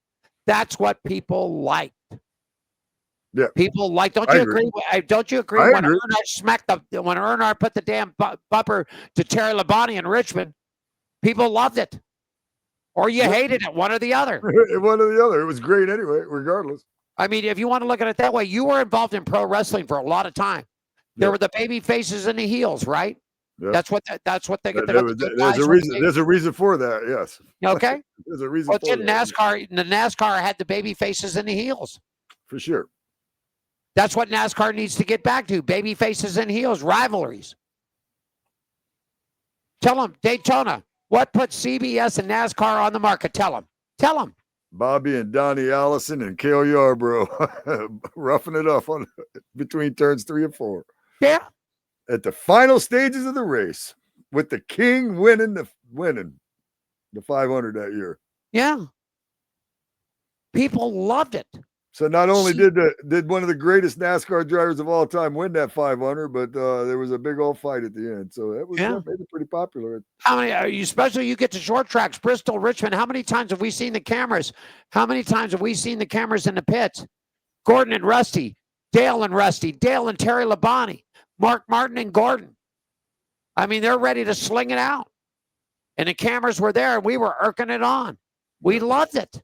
That's what people liked. Yeah, people like. Don't you agree? Don't you agree? When Earnhardt put the damn bumper to Terry Labonte in Richmond, people loved it, or you hated it. One or the other. One or the other. It was great anyway, regardless. I mean, if you want to look at it that way, you were involved in pro wrestling for a lot of time. There were the baby faces and the heels, right? Yeah. That's what they get. There's a reason for that. Yes. Okay. There's a reason. Well, for NASCAR, the NASCAR had the baby faces and the heels. For sure. That's what NASCAR needs to get back to: baby faces and heels, rivalries. Tell them, Daytona, what put CBS and NASCAR on the market? Tell them. Bobby and Donnie Allison and Cale Yarborough roughing it up between turns 3 and 4. Yeah. At the final stages of the race, with the King winning the 500 that year. Yeah. People loved it. So not only did one of the greatest NASCAR drivers of all time win that 500, but there was a big old fight at the end. So that made it pretty popular. How many are you? Especially you get to short tracks, Bristol, Richmond. How many times have we seen the cameras? How many times have we seen the cameras in the pits? Gordon and Rusty, Dale and Rusty, Dale and Terry Labonte, Mark Martin and Gordon. I mean, they're ready to sling it out, and the cameras were there, and we were irking it on. We loved it.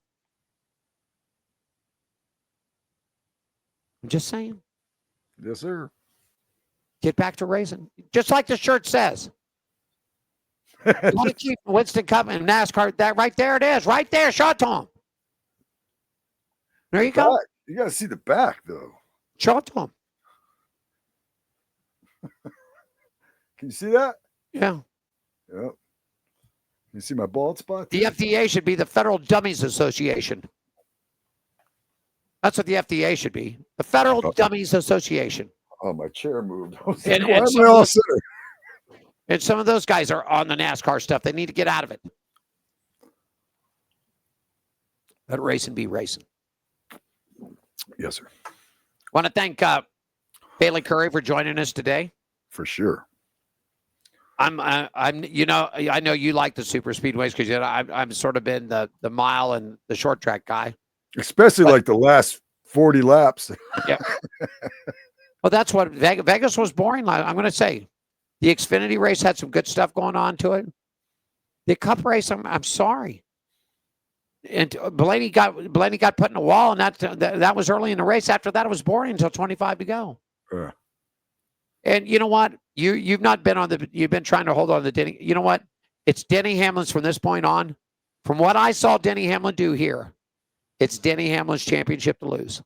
I'm just saying. Yes, sir. Get back to racing. Just like the shirt says. You want to keep Winston Cup and NASCAR. That right there it is. Right there. Show it to him. There you go. You got to see the back, though. Show it to him. Can you see that? Yeah. Yep. You see my bald spot? The FDA should be the Federal Dummies Association. That's what the FDA should be. The Federal Dummies Association. Oh, my chair moved. And some of those guys are on the NASCAR stuff. They need to get out of it. Let racing be racing. Yes, sir. Want to thank Bayley Currey for joining us today. For sure. I know you like the super speedways because I've sort of been the mile and the short track guy. Especially like the last 40 laps. Yeah. Well, that's what Vegas was boring. I'm going to say the Xfinity race had some good stuff going on to it. The Cup race, I'm sorry. And Blaney got put in a wall, and that was early in the race. After that, it was boring until 25 to go. And you know what? You've not been you've been trying to hold on to Denny. You know what? It's Denny Hamlin's from this point on. From what I saw Denny Hamlin do here, it's Denny Hamlin's championship to lose.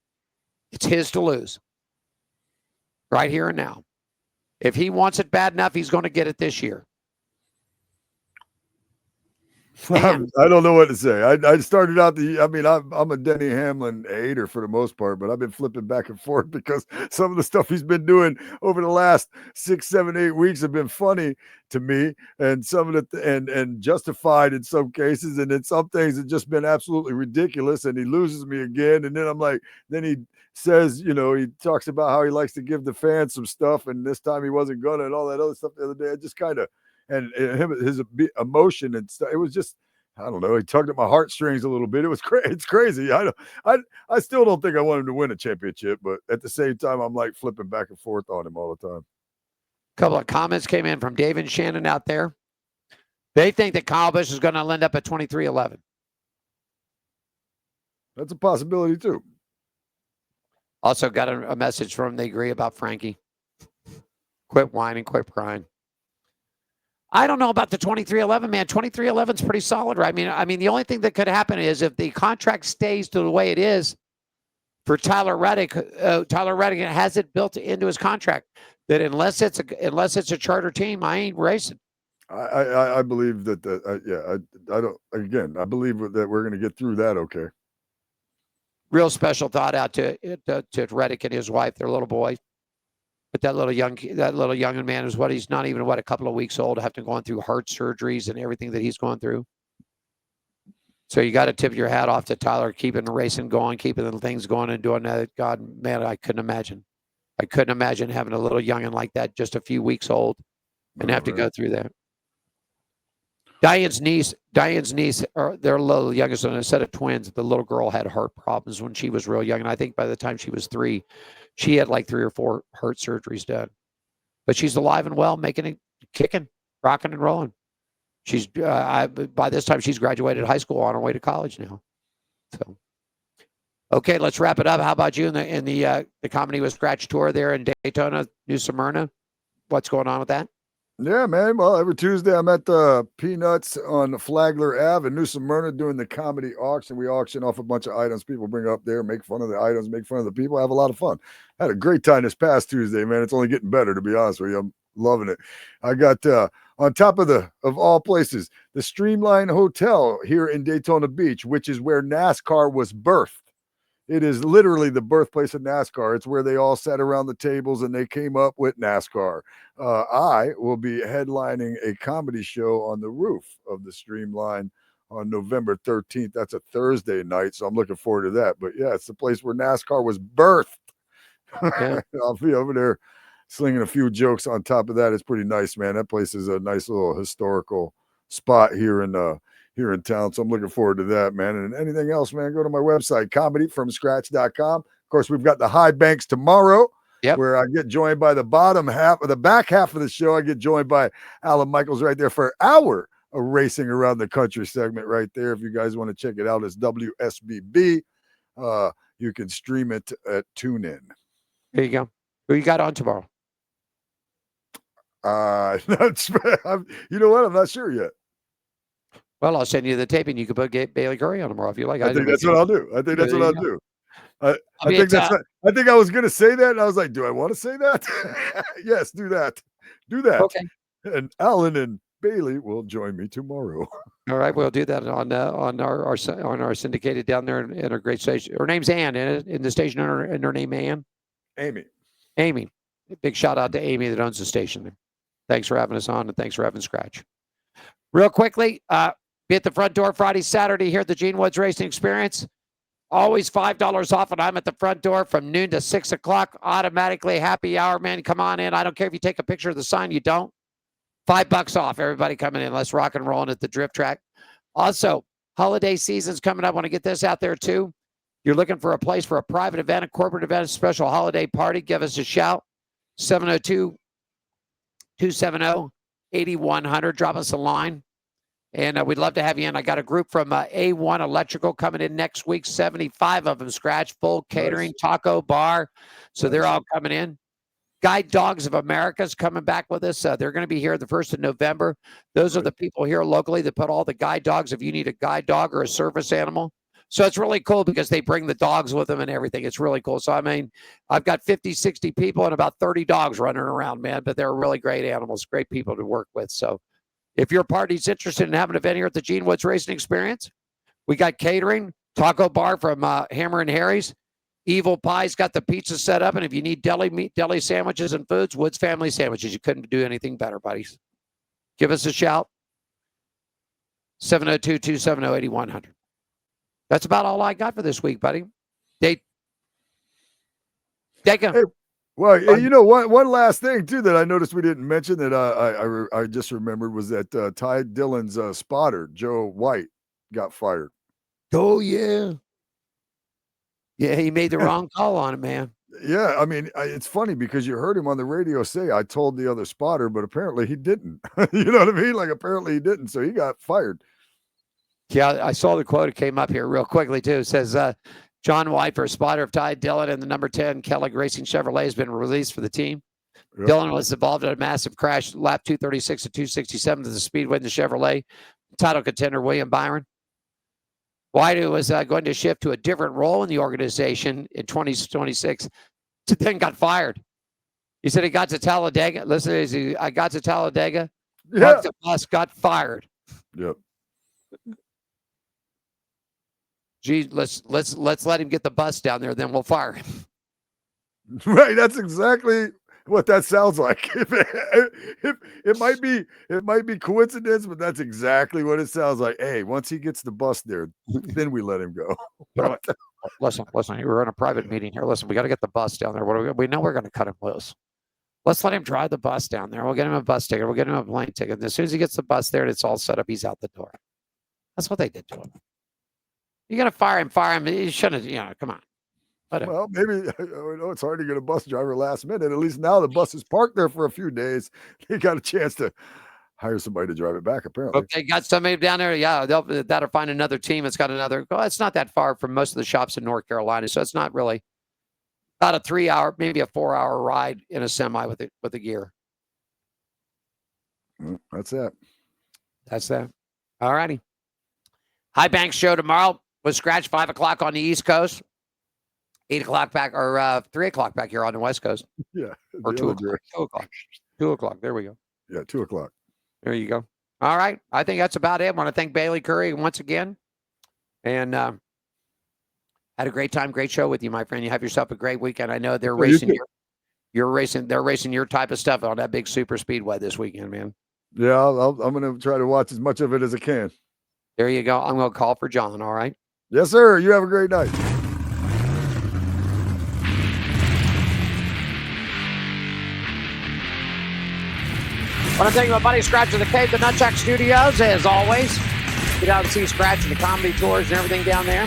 It's his to lose. Right here and now. If he wants it bad enough, he's going to get it this year. I don't know what to say. I started out I'm a Denny Hamlin hater for the most part, but I've been flipping back and forth because some of the stuff he's been doing over the last 6, 7, 8 weeks have been funny to me, and some of it and justified in some cases, and in some things have just been absolutely ridiculous. And he loses me again, and then I'm like, then he says, he talks about how he likes to give the fans some stuff, and this time he wasn't gonna, and all that other stuff the other day. I just kind of. And his emotion and stuff. It was just I don't know. He tugged at my heartstrings a little bit. It was it's crazy. I still don't think I want him to win a championship, but at the same time, I'm like flipping back and forth on him all the time. A couple of comments came in from Dave and Shannon out there. They think that Kyle Busch is going to end up at 23-11. That's a possibility too. Also got a message from they agree about Frankie. Quit whining, quit crying. I don't know about the 23-11, man. 23-11 is pretty solid, right? I mean, the only thing that could happen is if the contract stays to the way it is for Tyler Reddick. Tyler Reddick has it built into his contract that unless it's a charter team, I ain't racing. I believe that. I don't. Again, I believe that we're going to get through that. Okay. Real special thought out to Reddick and his wife, their little boy. But that little young man is he's not even a couple of weeks old, after going through heart surgeries and everything that he's going through. So you got to tip your hat off to Tyler, keeping the racing going, keeping the things going and doing that. God, man, I couldn't imagine. I couldn't imagine having a little youngin' like that, just a few weeks old, and have to go through that. Diane's niece, or their little youngest one, a set of twins. The little girl had heart problems when she was real young, and I think by the time she was 3, she had like 3 or 4 heart surgeries done. But she's alive and well, making it, kicking, rocking and rolling. She's by this time she's graduated high school, on her way to college now. So, okay, let's wrap it up. How about you in the Comedy with Skratch tour there in Daytona, New Smyrna? What's going on with that? Yeah, man. Well, every Tuesday I'm at the Peanuts on Flagler Ave in New Smyrna doing the comedy auction. We auction off a bunch of items. People bring up there, make fun of the items, make fun of the people. Have a lot of fun. I had a great time this past Tuesday, man. It's only getting better, to be honest with you. I'm loving it. I got on top of all places, the Streamline Hotel here in Daytona Beach, which is where NASCAR was birthed. It is literally the birthplace of NASCAR. It's where they all sat around the tables and they came up with NASCAR. I will be headlining a comedy show on the roof of the Streamline on November 13th. That's a Thursday night, so I'm looking forward to that. But yeah, it's the place where NASCAR was birthed. Yeah. I'll be over there slinging a few jokes on top of that. It's pretty nice, man. That place is a nice little historical spot here in town. So I'm looking forward to that, man. And anything else, man, go to my website, comedyfromskratch.com. Of course, we've got the High Banks tomorrow, where I get joined by the back half of the show. I get joined by Alan Michaels right there for an hour of racing around the country segment right there. If you guys want to check it out, it's WSBB. You can stream it at TuneIn. There you go. Who you got on tomorrow? You know what? I'm not sure yet. Well, I'll send you the tape, and you can put Bayley Currey on tomorrow if you like. I think that's what I'll do. I think that's what I'll do. I think I was going to say that, and I was like, do I want to say that? Yes, do that. Do that. Okay. And Alan and Bayley will join me tomorrow. All right, we'll do that on our syndicated down there in our great station. Her name's Ann in the station, and her name Ann. Amy. Big shout out to Amy that owns the station there. Thanks for having us on, and thanks for having Skratch. Real quickly, be at the front door Friday, Saturday here at the Gene Woods Racing Experience. Always $5 off, and I'm at the front door from noon to 6 o'clock. Automatically happy hour, man. Come on in. I don't care if you take a picture of the sign. You don't. $5 off. Everybody coming in. Let's rock and roll at the drift track. Also, holiday season's coming up. I want to get this out there too. You're looking for a place for a private event, a corporate event, a special holiday party. Give us a shout. 702-270-8100. Drop us a line. And we'd love to have you in. I got a group from A1 Electrical coming in next week. 75 of them, Skratch, full catering, taco bar. So they're all coming in. Guide Dogs of America is coming back with us. They're going to be here the 1st of November. Those are the people here locally that put all the guide dogs. If you need a guide dog or a service animal. So it's really cool because they bring the dogs with them and everything. It's really cool. So, I mean, I've got 50, 60 people and about 30 dogs running around, man. But they're really great animals, great people to work with. So if your party's interested in having an event here at the Gene Woods Racing Experience, we got catering, taco bar from Hammer and Harry's. Evil Pie's got the pizza set up. And if you need deli sandwiches and foods, Woods Family Sandwiches. You couldn't do anything better, buddies. Give us a shout. 702-270-8100. That's about all I got for this week, buddy. Hey, well, you know, one last thing, too, that I noticed we didn't mention that I just remembered was that Ty Dillon's spotter, Joe White, got fired. Oh, yeah. Yeah, he made the wrong call on it, man. Yeah, I mean, it's funny because you heard him on the radio say, I told the other spotter, but apparently he didn't. You know what I mean? Like, apparently he didn't, so he got fired. Yeah, I saw the quote. It came up here real quickly, too. It says, John White, for spotter of Ty Dillon and the number 10 Kellogg Racing Chevrolet, has been released for the team. Yep. Dillon was involved in a massive crash, lap 236 to 267 to the Speedway in the Chevrolet. Title contender William Byron. White was going to shift to a different role in the organization in 2026, then got fired. He said he got to Talladega. Listen, I got to Talladega, parked the bus, got fired. Yep. Gee, let's let him get the bus down there, then we'll fire him. Right, that's exactly what that sounds like. It might be coincidence, but that's exactly what it sounds like. Hey, once he gets the bus there, then we let him go. Listen, we're in a private meeting here. Listen, we got to get the bus down there. We know we're going to cut him loose. Let's let him drive the bus down there. We'll get him a bus ticket. We'll get him a plane ticket. And as soon as he gets the bus there and it's all set up, he's out the door. That's what they did to him. You're going to fire him. You shouldn't have, come on. Well, maybe I know it's hard to get a bus driver last minute. At least now the bus is parked there for a few days. They got a chance to hire somebody to drive it back, apparently. If they got somebody down there, yeah, that'll find another team. It's got another. Well, it's not that far from most of the shops in North Carolina, so it's not really about a 3-hour, maybe a 4-hour ride in a semi with the gear. That's that. That's that. All righty. High Banks show tomorrow with Skratch, 5 o'clock on the East Coast. 8 o'clock back, or 3 o'clock back here on the West Coast. Yeah. Or 2 o'clock. 2 o'clock. 2 o'clock. There we go. Yeah, 2 o'clock. There you go. All right. I think that's about it. I want to thank Bayley Currey once again. And had a great time, great show with you, my friend. You have yourself a great weekend. I know they're racing they're racing your type of stuff on that big super speedway this weekend, man. Yeah, I'm going to try to watch as much of it as I can. There you go. I'm going to call for John, all right? Yes, sir. You have a great night. I want to thank my buddy Skratch of the Cave, the Nutchuck Studios, as always. Get out and see Skratch and the comedy tours and everything down there.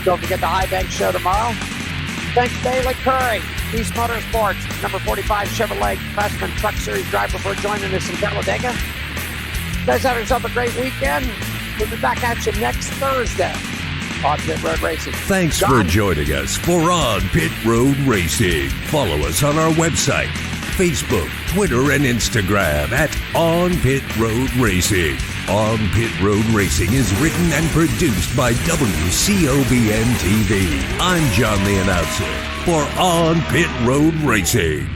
Don't forget the High Bank show tomorrow. Thanks, Bayley Currey, East Motorsports, number 45 Chevrolet Craftsman Truck Series driver, for joining us in Talladega. You guys have yourself a great weekend. We'll be back at you next Thursday on Pit Road Racing. Thanks for joining us for On Pit Road Racing. Follow us on our website, Facebook, Twitter, and Instagram at On Pit Road Racing. On Pit Road Racing is written and produced by WCOBN TV. I'm John the Announcer for On Pit Road Racing.